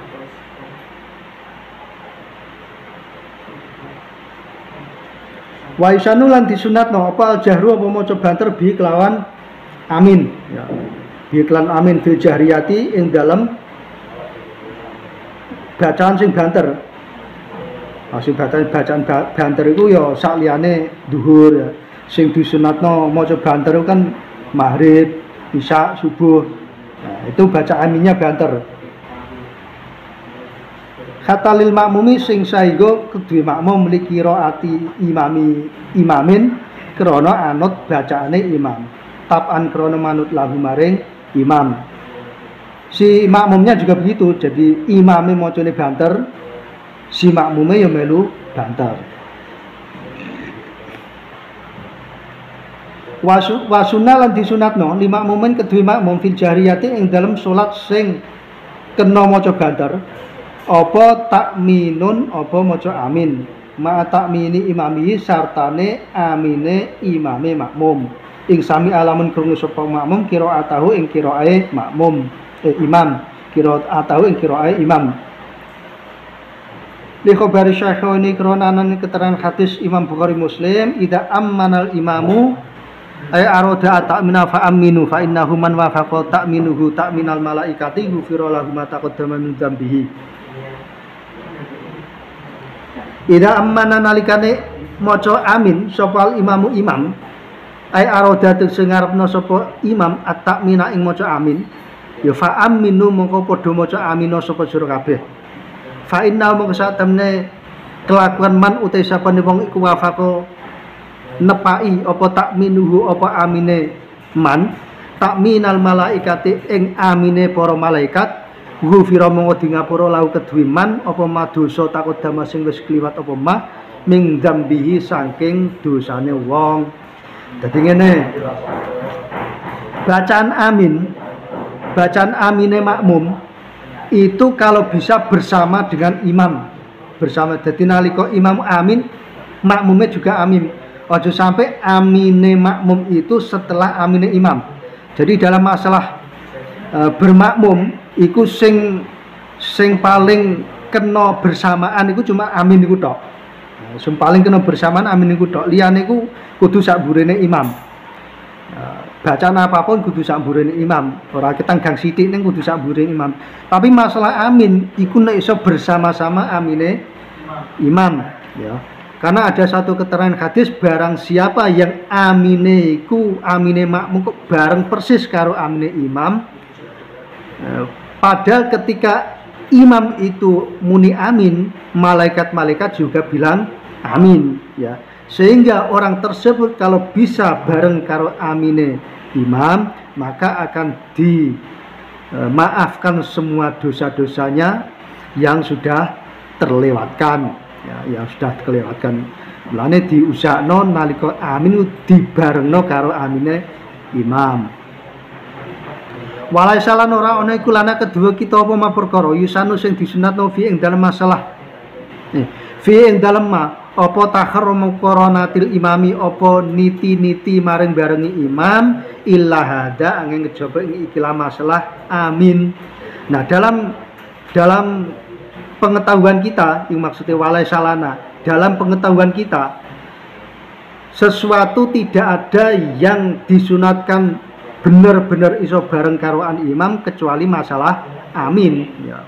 Wa isanu lan disunatno apa jahru apa maca banter bi kelawan amin ya. Bi kelawan amin fil jahriyati ing dalem bacaan sing banter. Masih bacaan banter iku ya sak liyane zuhur ya. Sing disunatno maca banter kan maghrib, isya, subuh. Nah, itu baca aminnya banter. Kata lil makmumi sing saengga kedue makmum mli qiraati imamin krana anut bacaane imam. Taban krana manut lahu maring imam. Si makmumnya juga begitu. Jadi imame macane banter, si makmume ya melu banter. Wasunah lan disunatno lima makmumin kedue makmum fil jahriyati ing dalem salat sing kena maca banter. Apa takminun apa maca amin ma takmini imami sartane amine imame makmum ing sami alamun krungu sapa makmum qiraatahu ing qiraae makmum imam qiraatahu ing qiraae imam li khabari syaikhaini kronanan keterangan hadis Imam Bukhari Muslim ida ammanal imamu ay aroda ta'mina fa aminu fa innahu man wafaqa ta'minuhu ta'minal malaikati ghufira lahu ma taqaddama min dzambihi. Ida ammana nalikane maca amin sapa imamu imam ay aroda sing ngarepna sapa imam at-ta'mina ing maca amin ya fa aminu mongko padha maca amina sapa sira kabeh fa inna mongko satemene kelakuan man utai sapane wong iku wafaqa nepai apa takminuhu apa amine man takminal malaikati ing amine para malaikat ghufira mongko di ngapura lahu kedue man apa madosa takodama sing wis kliwat apa mah ming dzambihi saking dosane wong. Dadi ngene bacaan amine makmum itu kalau bisa bersama dengan imam bersama. Dadi nalika imam amin makmumnya juga amin. Ojo sampai amine makmum itu setelah amine imam. Jadi dalam masalah bermakmum iku sing paling kena bersamaan iku cuma amin iku tok. Sing paling kena bersamaan amin iku tok. Liyane iku kudu sak burene imam. Bacaan apapun kudu sak burene imam. Ora ketenggang sithik ning kudu sak burene imam. Tapi masalah amin iku nek iso bersama-sama amine imam ya. Karena ada satu keterangan hadis barang siapa yang amine makmum bareng persis karo amine imam padahal ketika imam itu muni amin malaikat-malaikat juga bilang amin ya. Sehingga orang tersebut kalau bisa bareng karo amine imam maka akan dimaafkan semua dosa-dosanya yang sudah terlewatkan. Ya, yang sudah kelewatkan. Mulane diusahno nalika amin dibarengno karo amine imam. Walai salan ora ana iku lana kedua kita apa maperkara yusanu sing disunatno fi ing dalam masalah. Fi ing dalam apa takharrum qoronatil imami apa niti-niti maring barengi imam illa hada angin kejaba ing ikilah masalah amin. Nah, dalam pengetahuan kita, yang maksudnya walai salana, dalam pengetahuan kita sesuatu tidak ada yang disunatkan benar-benar iso bareng karoan imam kecuali masalah amin ya.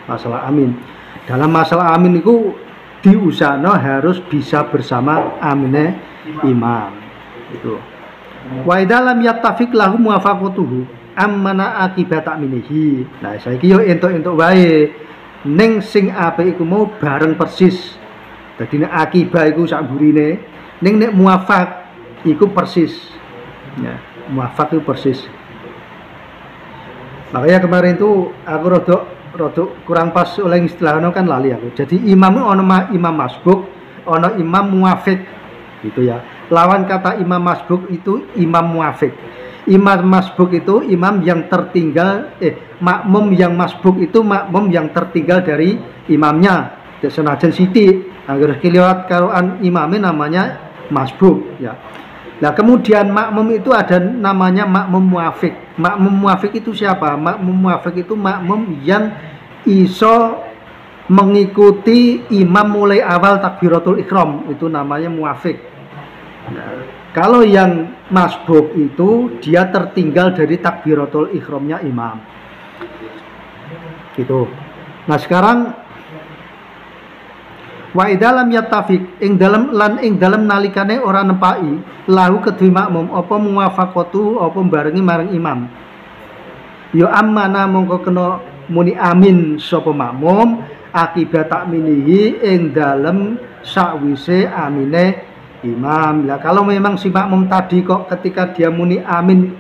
Masalah amin. Dalam masalah amin itu diusahno harus bisa bersama amine imam. Itu. Wa idza lam yattafiq lahu muwafaqatuhu ammana akibat aminihi. Nah, saiki yo entuk-entuk wae ning sing apik iku mau bareng persis. Dadi nek akibah iku sak burine, ning nek muwafaq iku persis. Ya, muwafaq itu persis. Makanya kemarin itu aku rodok kurang pas oleh istilahnya kan lali aku. Jadi imam itu ono imam masbuk, ono imam muwafiq gitu ya. Lawan kata imam masbuk itu imam muwafiq. Imam masbuk itu imam yang tertinggal, makmum yang masbuk itu makmum yang tertinggal dari imamnya. Senajan sithik, agar kelewat karoan imamnya namanya masbuk ya. Nah kemudian makmum itu ada namanya makmum muwafiq. Makmum muwafiq itu siapa? Makmum muwafiq itu makmum yang iso mengikuti imam mulai awal takbiratul ihram, itu namanya muwafiq. Nah, kalau yang masbuk itu dia tertinggal dari takbiratul ihramnya imam. Gitu. Nah sekarang wa idalam yattafiq ing dalam nalikane ora nempaki lahu kedue makmum apa muwafaqatu apa barengi marang imam. Ya ammana mongko kena muni amin sapa makmum akibat takminihi ing dalem sakwise amine imam. Lah kalau memang si makmum tadi kok ketika dia muni amin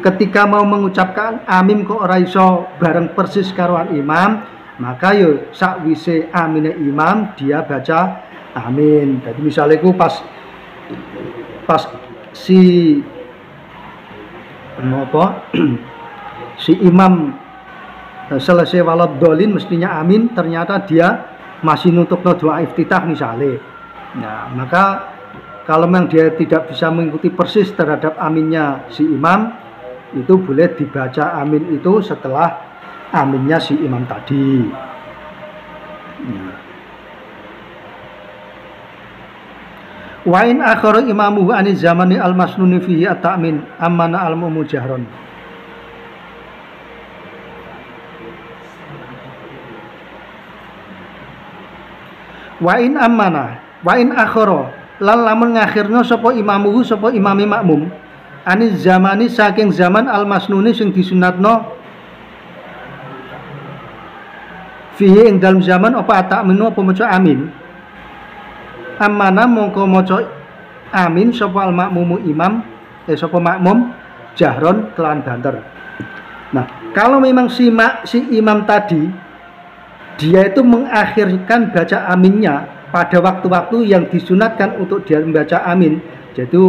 ketika mau mengucapkan amin kok ora iso bareng persis karoan imam, maka yo sakwise amine imam dia baca amin. Jadi misalnya ku pas si apa si imam selesai walad dolin mestinya amin, ternyata dia masih nutukno doa iftitah misalnya. Nah maka kalau memang dia tidak bisa mengikuti persis terhadap aminnya si imam, itu boleh dibaca amin itu setelah aminnya si imam tadi. Wa in akhara imamuhu ani zamani al-masnuni fihi at-ta'min amana al-mu'mu jahron. Wa in amana, wa in akhara lan lamun ngakhirna sapa imamuhu sapa imami makmum ani zamani saking zaman al-masnuni sing disunatno fihi ing dalam zaman apa at-ta'minu apa maca amin. Amana mongko maca amin sapa al-makmumu imam sapa makmum jahron kelan banter. Nah, kalau memang si imam tadi dia itu mengakhirkan baca aminnya pada waktu-waktu yang disunatkan untuk dia membaca amin. Jadi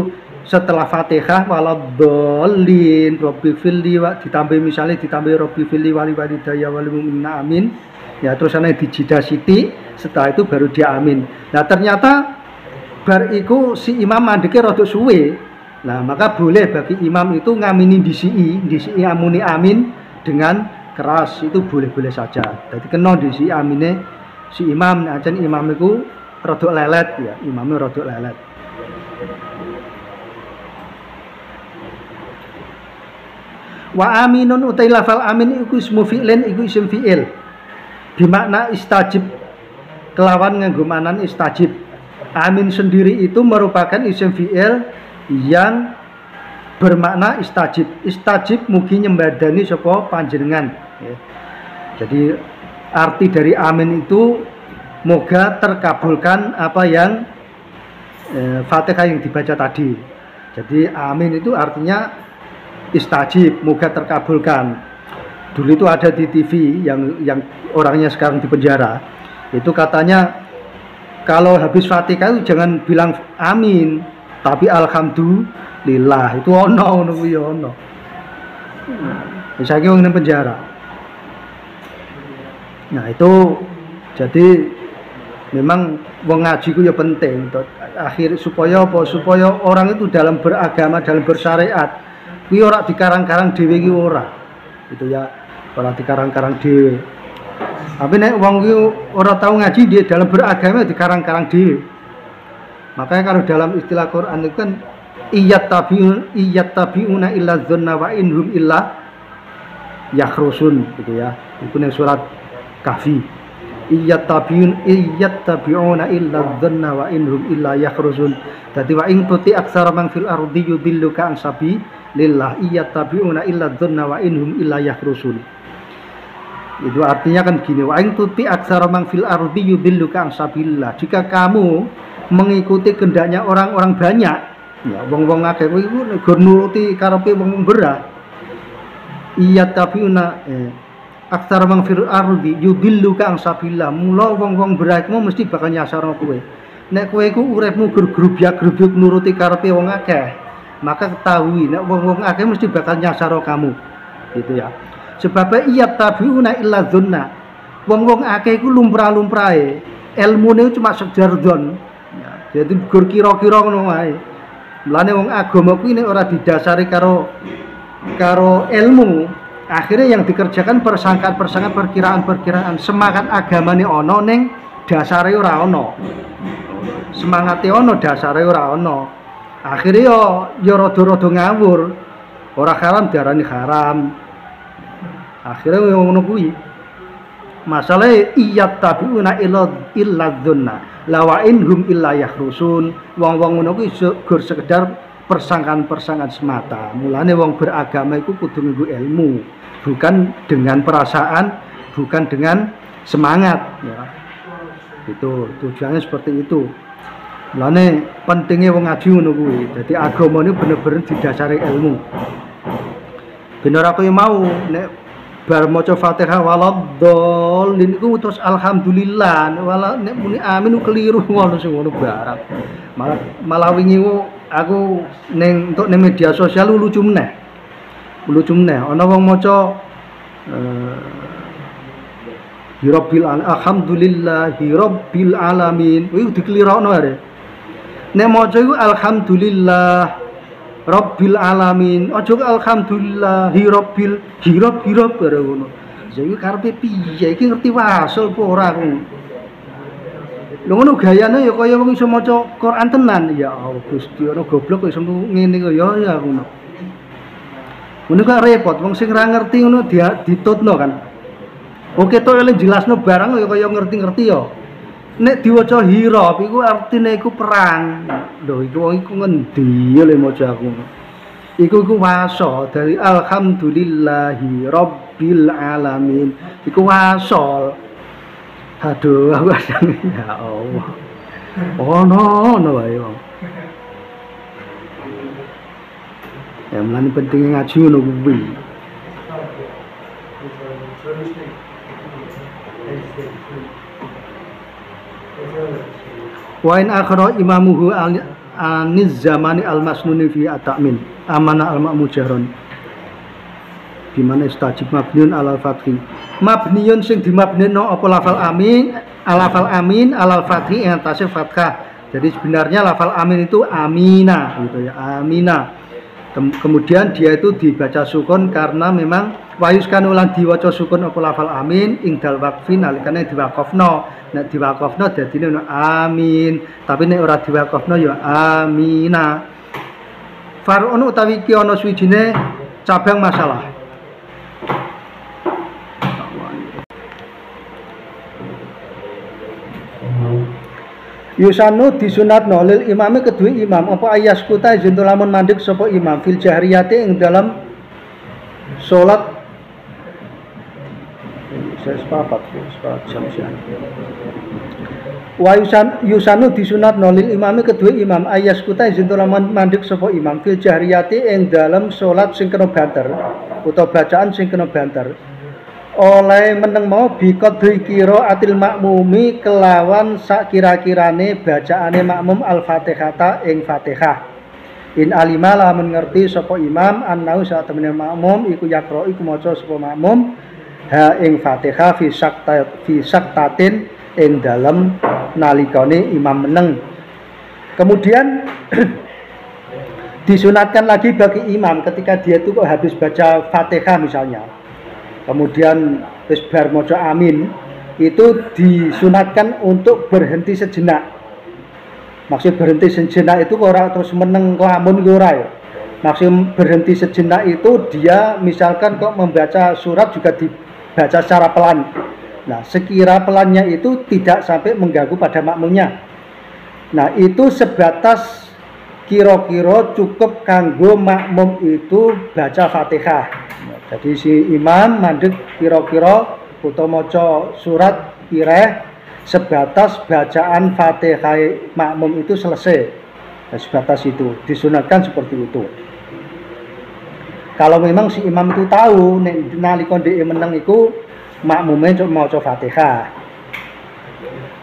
setelah Fatihah waladhdallin rabbil firli ditambah misalnya ditambah rabbil firli wali walidayya wal mu'minina amin. Ya terus ana dijida siti, setelah itu baru dia amin. Nah ternyata bar iku si imam mandeke rada suwe. Nah maka boleh bagi imam itu ngamini disi amuni amin dengan keras, itu boleh-boleh saja. Jadi kena disi amine si imam, ajan imam itu rada lelet ya, imamnya rada lelet. Wa aminun utai lafal amin iku ismu fi'lin iku isim fi'il. Bimakna istajib kelawan nganggo manan istajib. Amin sendiri itu merupakan isim fi'il yang bermakna istajib. Istajib mugi nyembadani sapa panjenengan ya. Jadi arti dari amin itu moga terkabulkan apa yang Fatihah yang dibaca tadi. Jadi amin itu artinya istajib, moga terkabulkan. Dulu itu ada di TV yang orangnya sekarang di penjara. Itu katanya kalau habis Fatihah itu jangan bilang amin, tapi alhamdulillah. Itu ono ya ono. Misalnya orang di penjara. Nah itu jadi memang wong ngaji ku ya penting akhir supaya apa? Supaya orang itu dalam beragama, dalam bersyariat kuwi ora dikarang-karang dhewe iki ora. Itu ya, ora dikarang-karang dhewe. Tapi nek wong iki ora tahu ngaji dia dalam beragama dikarang-karang dhewe. Makanya kalau dalam istilah Quran itu kan iyyat tabiuna illa dzanna wa inhum illa yakhrusun gitu ya. Itu yang surat Kahfi. Iyattabi'una illa dhanna wa inhum illa yakhrusun. Dadi wa in tuti aksara man fil ardi yudilluka an sabilillah iyattabi'una illa dhanna wa inhum illa yakhrusun. Itu artinya kan gini, wa in tuti aksara man fil ardi yudilluka an sabilillah. Jika kamu mengikuti kehendaknya orang-orang banyak, ya wong-wong akeh kuwi iku nuruti karepe wong berah. Iyattabi'una aksara man fil ardi yudilluka an sabilillah. Mula wong-wong berah iku mesti bakal nyasarno kowe. Nek kowe iku uripmu gergrubyak-grubyuk nuruti karepe wong akeh, maka ketahui nek wong-wong akeh mesti bakal nyasaro kamu. Gitu ya. Sebab iyattabi'una illa dzunna. Wong-wong akeh iku lumrah-lumrahe, ilmune cuma sekedar dzon. Ya, jadi gur kira-kira ngono wae. Mulane wong agama kuwi nek ora didasari karo ilmu, akhirnya yang dikerjakan persangkaan-persangkaan, perkiraan-perkiraan. Semangat agamane ana ning dasare ora ana. Semangate ana dasare ora ana. Akhire ya rada-rada ngawur. Ora haram diarani haram. Akhire ngono kuwi. Masalahe iyattabi'una illa dzunna. La wa inhum illa yakhrusun. Wong-wong ngono kuwi gur sekedar persangkaan-persangkaan semata. Mulane wong beragama iku kudu nganggo ilmu, bukan dengan perasaan, bukan dengan semangat ya. Itu tujuannya seperti itu. Mulane pentingnya wong ngaji ngono kuwi. Dadi agama ini bener-bener didasari ilmu. Bener aku yang mau nek bar maca Fatihah waladhdallin iku terus alhamdulillah, wala nek muni amin keliru ngono sing ngono barang. Malah wingi aku ning media sosial lucu meneh. Lucu meneh ana wong maca Hirabbil alhamdulillahi rabbil alamin. Iku dikelirokno arek. Nek maca iku alhamdulillah rabbil alamin. Aja alhamdulillah hirabbil hirab bare ngono. Jadi karepe piye iki ngerti wasal apa ora aku. Lho ngono gayane ya kaya wong iso maca Quran tenan. Ya Allah Gusti ana goblok kok iso ngene kok ya ngono. Ngono kok repot wong sing ora ngerti ngono ditutno kan. Oke to eleng jelasno barang ya kaya ngerti-ngerti ya. Nek diwaca hirab iku artine iku perang. Lho iku wong iku ngendi le maca aku. Iku wasol dari alhamdulillahi rabbil alamin. Iku wasol. Aduh, aku kadang ya Allah. Oh no wae wong. Ya mlane penting ngaji ngono kuwi. Wa in akhra imamuhu aniz zamani al-masnuni fi at-ta'min amana al-ma'mujahron bimana istajib mabniun alal fathi mabniun sing dimabnino apa lafal amin alal fathi yang tasih fathah. Jadi sebenarnya lafal amin itu amina gitu ya, amina. Kemudian dia itu dibaca sukun karena memang wayuskan ulang diwaca sukun apa lafal amin ingdal waqfi nalikane diwaqafno. Nek diwaqafno dadine amin, tapi nek ora diwaqafno ya amina. Far'un utawi iki ana suwijine cabang masalah. Yusanu disunatno lil imame kedua imam apa ayas kuta izin lamun mandek sapa imam fil jahriyati ing dalam salat sepapat jam-jam. Wa yusanu disunatno lil imame kedua imam ayas kuta izin lamun mandek sapa imam fil jahriyati ing dalam salat sing kena banter utawa bacaan sing kena banter. Oleh meneng mau biqadri qiraatil makmumi kelawan sak kira-kirane bacaane makmum al-Fatihata ing Fatihah. In alima lamun ngerti sapa imam annau sak temene makmum iku yaqra iku maca sapa makmum ha ing Fatihah fi saktatin ing dalem nalikane imam meneng. Kemudian disunatkan lagi bagi imam ketika dia itu habis baca Fatihah misalnya. Kemudian wis bar maca amin itu disunatkan untuk berhenti sejenak. Maksud berhenti sejenak itu ora terus meneng kelamun iku ora ya. Maksud berhenti sejenak itu dia misalkan kok membaca surat juga dibaca secara pelan. Nah, sekira pelannya itu tidak sampai mengganggu pada makmumnya. Nah, itu sebatas kira-kira cukup kanggo makmum itu baca Fatihah. Nah, jadi si imam mandek kira-kira utawa maca surat ireh sebatas bacaan Fatihah makmum itu selesai. Nah, sebatas itu disunatkan seperti itu. Kalau memang si imam itu tahu nek nalika dhek meneng iku makmume cuma maca Fatihah.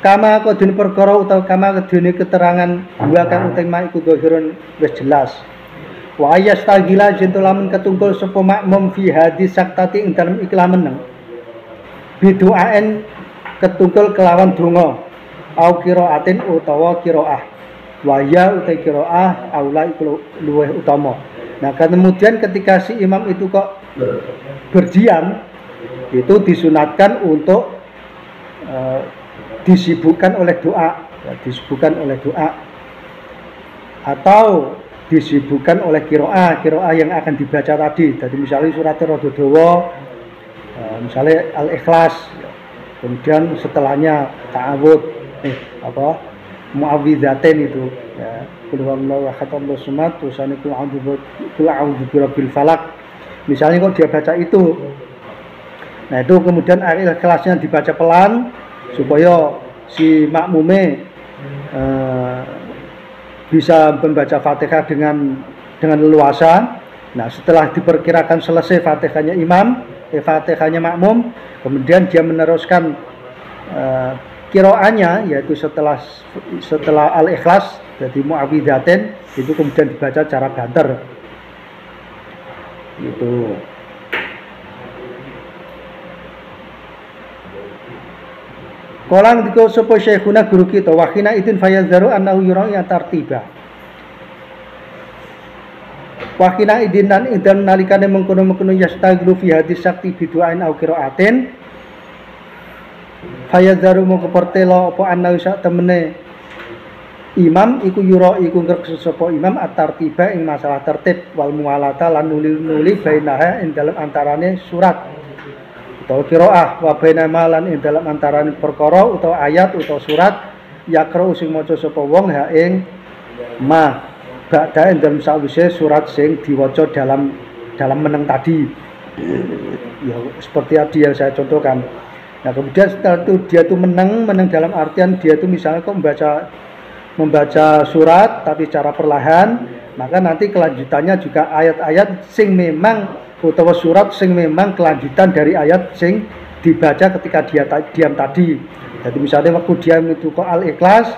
Kama kodene perkara utawa kama kedene keterangan dua kang utama iku dhahirun wis jelas. Wa ayastagila jentul lamun ketungkul sapa makmum fi hadis saktati ing dalem ikhlas meneng. Biduaen ketungkul kelawan donga au qiraatin utawa qiraah. Wa ya utai qiraah aula iku luweh utama. Nah, kemudian ketika si imam itu kok berdiam, itu disunatkan untuk disibukkan oleh doa, ya, disibukkan oleh doa, atau disibukkan oleh kiroah yang akan dibaca tadi. Jadi misalnya surat Rododowo, misalnya Al-Ikhlas, kemudian setelahnya ta'awud, mu'awwidzatain itu, ya. Qul huwallahu ahad Allahus samad, terusane qul a'udzu birabbil falaq. Misalnya kok dia baca itu. Nah, itu kemudian akhir kelasnya dibaca pelan supaya si makmume bisa membaca Fatihah dengan leluasa. Nah, setelah diperkirakan selesai Fatihahnya imam, Fatihahnya makmum, kemudian dia meneruskan qiraatnya, yaitu setelah Al-Ikhlas jadi mu'awwidzatain, itu kemudian dibaca secara banter. Itu. Kolang diko sapa syekhuna guru kita wahina idin fayazzaru annahu yura'i tartiba. Wahina idin dan idan nalikane mengkono-mengkono yastaghlu fi hadis sakti biduain au qiraatin. Fayazzaru mongko pertelo apa annahu sak temene imam iku yura'i iku ngrekso sapa imam at-tartiba ing masalah tertib wal muwalata lan nuli bainaha ing dalem antarane surat. Utawa qiraah wa baina malan ing dalam antaraning perkara utawa ayat utawa surat yakra sing maca sapa wong ha ing ma ba'da ing dalem sawise surat sing diwaca dalam meneng tadi. Ya seperti tadi yang saya contohkan. Nah, kemudian setelah itu dia tuh meneng dalam artian dia tuh misalnya kok membaca surat tapi secara perlahan, maka nanti kelanjutannya juga ayat-ayat sing memang utawa surat sing memang kelanjutan dari ayat sing dibaca ketika dia diam tadi. Jadi misalnya waktu diam itu kok Al-Ikhlas,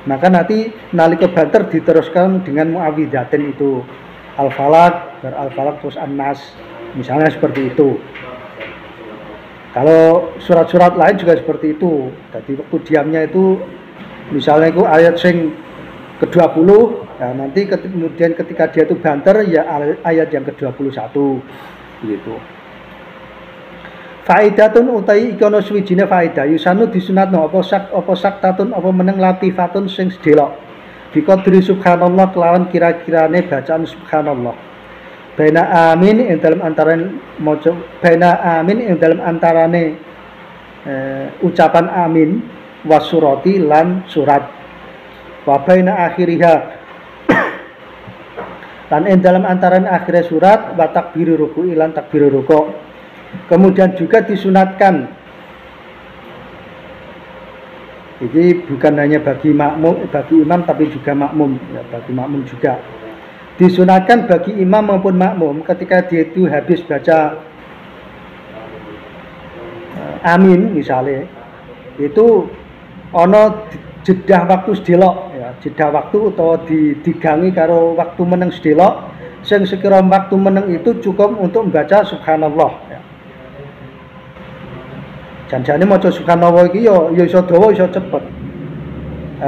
maka nanti nalika banter diteruskan dengan mu'awwidzatain itu Al-Falaq, Al-Falaq terus An-Nas, misalnya seperti itu. Kalau surat-surat lain juga seperti itu. Jadi waktu diamnya itu misalnya itu ayat sing ke-20, nah nanti kemudian ketika dia itu banter ya ayat yang ke-21 gitu. Faidatun utai ikono swijine faidah yusanu disunatno apa saktatun apa meneng latifatun sing sedelok. Biqadri subhanallah kelawan kira-kirane bacaan subhanallah. Baina amin ing dalem antarane maca baina amin ing dalem antarane ucapan amin wasurati lan surat. Wa baina akhiriha lan ing dalam antaran akhir surat wa takbir ruku lan takbir ruku. Kemudian juga disunatkan ini bukan hanya bagi makmum bagi imam tapi juga makmum ya, bagi makmum juga disunatkan bagi imam maupun makmum ketika dia itu habis baca amin misalnya itu ono jedah waktu sedelok ya, jedah waktu atau digangi karo waktu meneng sedelok sing sekira waktu meneng itu cukup untuk membaca subhanallah ya. Janjane maca subhanallah iki ya iso dawa iso cepet.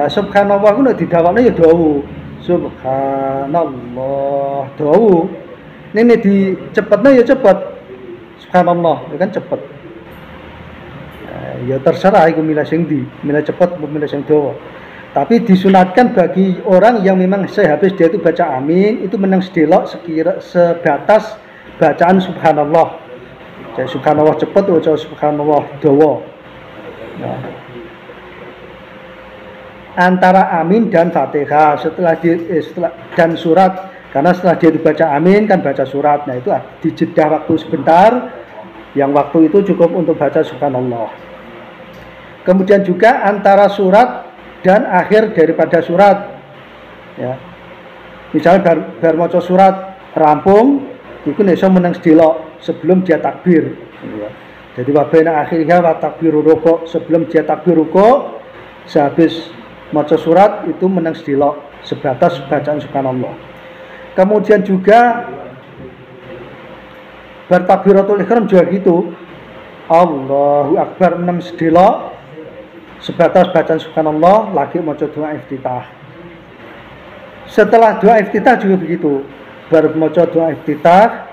Subhanallah ku nek didawakne ya dawa. Subhanallah dawa. Nek dicepetne ya cepet. Subhanallah ya kan cepet. Ya terserah iku milih sing ndi, milih cepet apa milih sing dawa. Tapi disunatkan bagi orang yang memang sehabis dia itu baca amin, itu menang sedelok sebatas bacaan subhanallah. Jadi subhanallah cepet atau subhanallah dawa. Nah. Antara amin dan fatihah setelah dan surat, karena setelah dia dibaca amin kan baca surat. Nah itu dijeda waktu sebentar, yang waktu itu cukup untuk baca subhanallah. Kemudian juga antara surat dan akhir daripada surat, ya. Misalnya bar maca surat rampung, itu nek iso meneng sedelok sebelum dia takbir. Ya. Jadi wabena akhirnya wa takbiru rukuk, sebelum dia takbir rukuk, sehabis maca surat itu meneng sedelok sebatas bacaan subhanallah. Kemudian juga bertakbiratul ihram juga gitu. Allahu akbar meneng sedelok sebatas bacaan subhanallah, lagi maca doa iftitah. Setelah doa iftitah juga begitu. Baru maca doa iftitah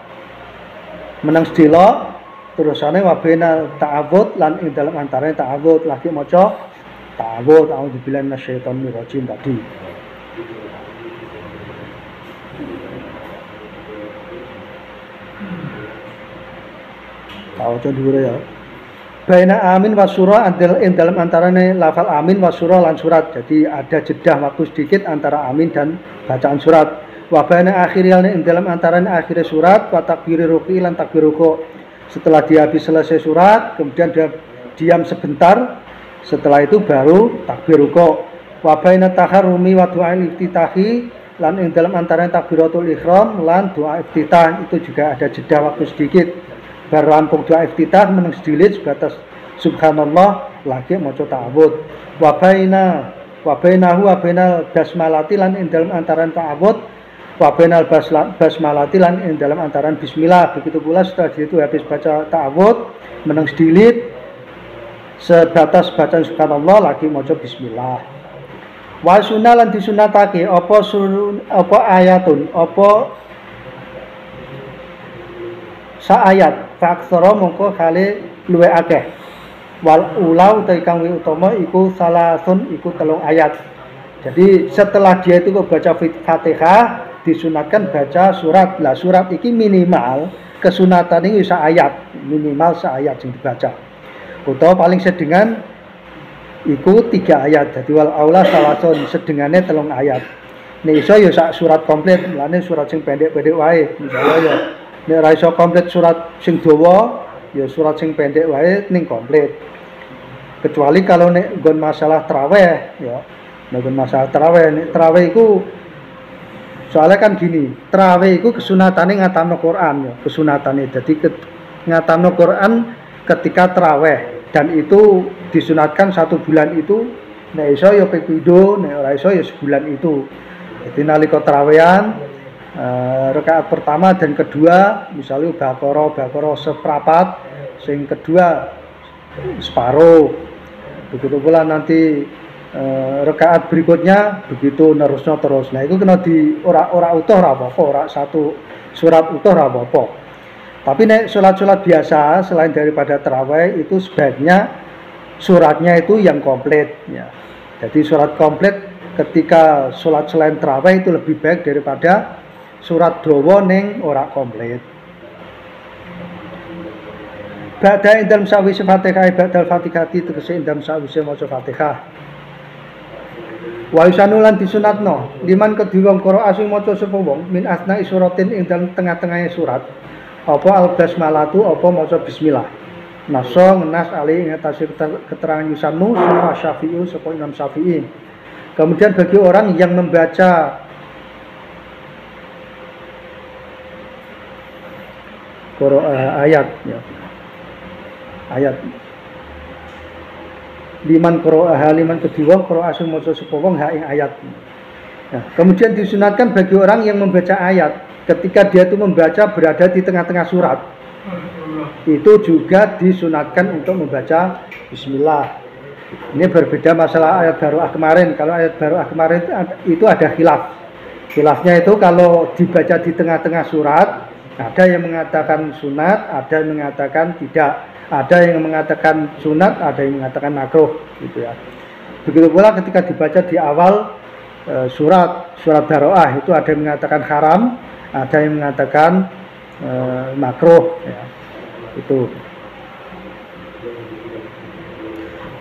menang sedelok, terusane wabena ta'awud lan ing dalam antarane ta'awud, lagi maca ta'awud a'udzubillahi minasyaitonir rajim tadi. Tahu dulu ya. Baina amin wa surah dalam antaranya lafal amin wa surah lan surat. Jadi ada jeda waktu sedikit antara amin dan bacaan surat. Wa baina akhiril dalam antaranya akhir surat wa takbiri ruku lan takbir ruku. Setelah dia habis selesai surat, kemudian dia diam sebentar. Setelah itu baru takbir ruku. Wa baina taharrumi wa du'ail iftitahi lan dalam antaranya takbiratul ihram lan doa iftitah, itu juga ada jeda waktu sedikit. Berampung doa iftitah meneng sedilit sebatas subhanallah, lagi maca ta'awud. Wa bainahu wa bainal basmalati lan ing dalam antaran ta'awud, wa bainal basmalati lan ing dalam antaran bismillah. Begitu pula setelah itu habis baca ta'awud meneng sedilit sebatas bacaan subhanallah, lagi maca bismillah. Wa sunah lan disunatake apa ayatun apa saayat faksara mongko kali luwe akeh. Wal ulau kang utama iku salasun, iku 3 ayat. Jadi setelah dia itu baca Fatihah disunatkan baca surat. Lah surat iki minimal kesunatan ini saayat, minimal saayat sing dibaca. Utawa paling sedengan iku 3 ayat. Jadi wal aula salasun, sedengane 3 ayat. Nek iso ya sak surat komplit, lane surat sing pendek-pendek wae. Misalnya ya nek ora iso komplit surat sing dawa, ya surat sing pendek wae ning komplit. Kecuali kalau nek nggon masalah traweh, ya. Nek nggon masalah traweh, nek traweh iku soalnya kan gini, traweh iku kesunatane ngatamno Quran ya, kesunatane. Jadi ngatamno Quran ketika traweh, dan itu disunatkan 1 bulan itu, nek iso ya ping pindho, nek ora iso ya sebulan itu. Jadi nalika trawehan rakaat pertama dan kedua misalnya Baqarah seprapat, sing kedua separuh, begitu pula nanti rakaat berikutnya begitu nerusnya terus. Nah itu kena di ora utuh ora apa-apa, ora satu surat utuh ora apa-apa. Tapi nek sholat biasa selain daripada tarawih itu sebaiknya suratnya itu yang komplit ya. Jadi surat komplit ketika sholat selain tarawih itu lebih baik daripada surat dawa ning ora komplit. Ba'da indam sawise Fatihah, ba'dal Fatihati tegese indam sawise maca Fatihah. Wa yusanulan disunatno liman kedhi wong qira'a sing maca sapa wong min asna suratin ing dalem tengah-tengahe surat. Apa al-basmalatu apa maca bismillah. Nasa ngenas ali ing atase keterangan yusanu sapa Syafi'i sapa Imam Syafi'i. Kemudian bagi orang yang membaca ayat ya. Ayat liman qira'ah liman kedua qira'ah sing maca sapa wong ha ing ayat. Nah, kemudian disunatkan bagi orang yang membaca ayat ketika dia itu membaca berada di tengah-tengah surat. Itu juga disunatkan untuk membaca bismillah. Ini berbeda masalah ayat baroah kemarin. Kalau ayat baroah kemarin itu ada khilaf. Khilafnya itu kalau dibaca di tengah-tengah surat, ada yang mengatakan sunat, ada yang mengatakan tidak. Ada yang mengatakan sunat, ada yang mengatakan makruh gitu ya. Begitu pula ketika dibaca di awal surat Baroah, itu ada yang mengatakan haram, ada yang mengatakan makruh, ya. Itu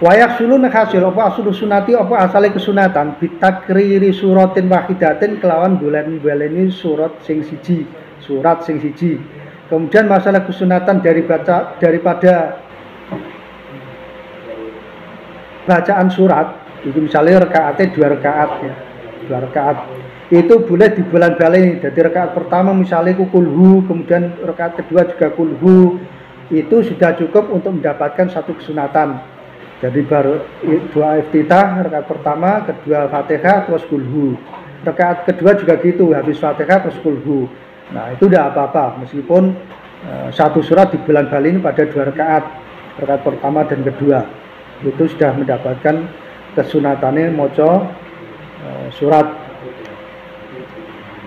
wayak sulu hasil apa asal sunati apa asale kesunatan bitakriri suratin wahidatin kelawan baleni surat sing siji. Kemudian masalah kesunatan daripada bacaan surat itu misalnya rakaatnya 2 rakaat, ya, 2 rakaat itu boleh dibulan-baleni. Jadi rakaat pertama misalnya kulhu, kemudian rakaat kedua juga kulhu, itu sudah cukup untuk mendapatkan satu kesunatan. Jadi baru 2 iftitah, rakaat pertama, kedua Fatihah, terus kulhu. Rakaat kedua juga gitu, habis Fatihah terus kulhu. Nah, itu udah apa-apa, meskipun satu surat dibulan-baleni pada 2 rakaat, rakaat pertama dan kedua. Itu sudah mendapatkan kesunatannya maca surat.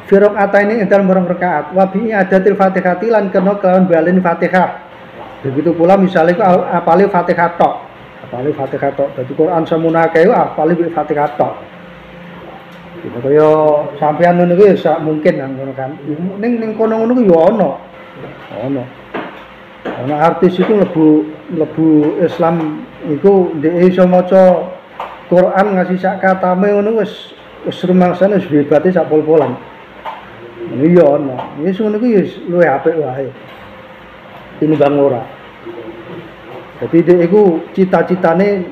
Fi rakaataini dalam barang rakaat, wa bi adatil Fatihati lan kena kelawan baleni Fatihah. Begitu pula misalnya ku apale Fatihah tok. Jadi Quran semuna kae apale Fatihah tok. Gitu kaya sampean ngono kuwi sak mungkin ngono kan. Ning kono ngono ku ya ono. Ana artis itu lebu Islam iku ndek iso maca Quran ngasih sak katame ngono wis rumangsane wis hebate sak pol-polan. Iya ono. Wis ngono kuwi wis luwih apik wae. Tinimbang ora. Jadi dia itu cita-citane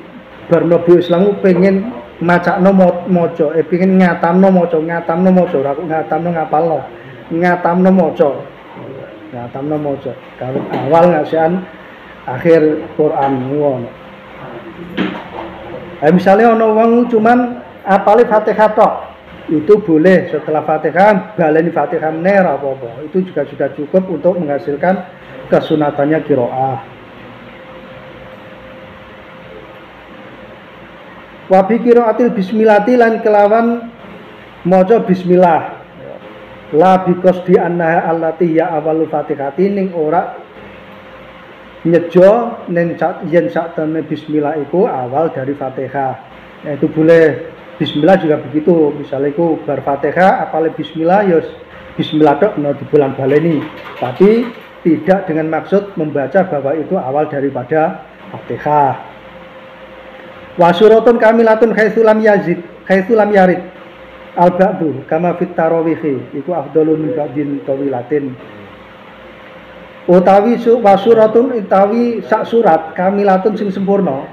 bar mlebu Islam pengen macakno maca, pengen ngatamno maca, ora ngatamno ngapalno. Ngatamno maca. Kalau awal ngasihan akhir Quran ngono. Misalnya ono wong cuman apale Fatihah tok, itu boleh setelah Fatihah baleni Fatihah meneh apa-apa. Itu juga sudah cukup untuk menghasilkan kesunatannya qiraah. Wa bi qiraatil bismillati lan kelawan maca bismillah. La bikos di annaha allati ya awalu Fatihati ning ora nyejo ning yen saktemene bismillah iku awal dari Fatihah. Nah, itu boleh bismillah juga begitu. Misalnya iku bar Fatihah apale bismillah ya bismillah tok no dibulan baleni. Tapi tidak dengan maksud membaca bahwa itu awal daripada Fatihah. Wa suratun kamilatun haitsulam yarid al-ba'du kama fit tarawih iku afdalun min ba'din tawilatin. Utawi wa suratun utawi sak surat kamilatun sing sempurna,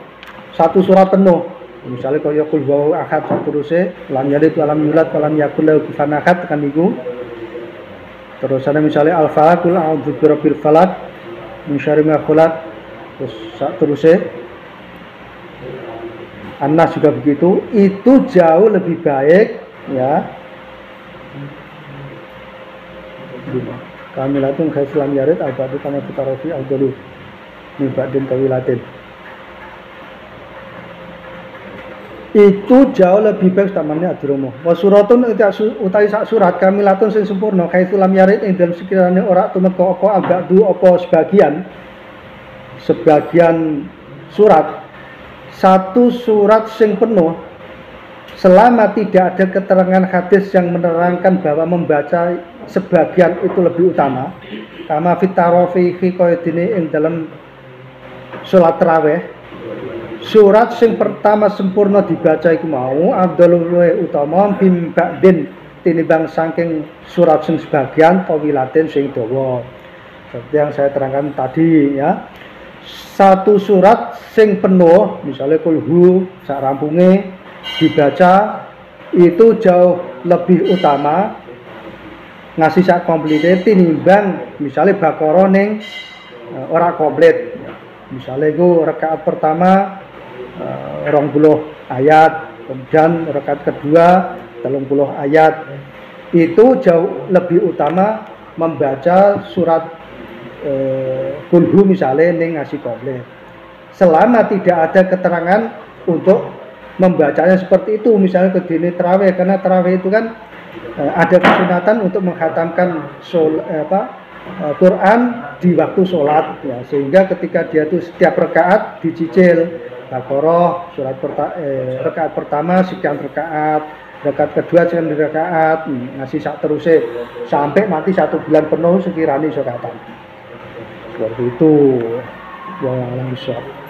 satu surat penuh. Misalnya kaya qul huwallahu ahad sateruse lam yalid wa lam yulad wa lam yakul lahu kufuwan ahad kan niku. Terus ada misalnya al-falaq qul a'udzu birabbil falaq min syarri ma khalaq. Terus sateruse Anas juga begitu, itu jauh lebih baik, ya. Kamilatun haitsulam yarid al-ba'du kama fitarofi al-dulu min ba'din tawilatin. Itu jauh lebih baik tamannya adromo. Wa suratun utai sak surat kamilatun sing sempurna haitsulam yarid ing dalem sekirane ora tumeka apa al-ba'du apa sebagian surat. Satu surat sing penuh selama tidak ada keterangan hadis yang menerangkan bahwa membaca sebagian itu lebih utama kama fit tarawih kaya dene ing dalam salat tarawih. Surat sing pertama sempurna dibaca iku mau afdalul utama bim ba'din tinimbang saking surat sing sebagian tawilatin sing dawa. Seperti yang saya terangkan tadi, ya. Satu surat sing penuh misalnya kulhu sak rampunge dibaca itu jauh lebih utama ngasih sak komplite tinimbang misalnya Baqarah ning ora komplit. Misalnya itu rakaat pertama 20 ayat, kemudian rakaat kedua 30 ayat. Itu jauh lebih utama membaca surat kulhu misalnya ning ngasih komplit. Selama tidak ada keterangan untuk membacanya seperti itu, misalnya kedini tarawih, karena tarawih itu kan ada kesunatan untuk menghatamkan Quran di waktu sholat, ya, sehingga ketika dia itu setiap rakaat dicicil Baqarah rakaat pertama sekian rakaat kedua sekian rakaat, ngasih sak terusé sampai mati 1 bulan penuh sekiranya iso katam. Seperti itu. Wallahu a'lam bishawab.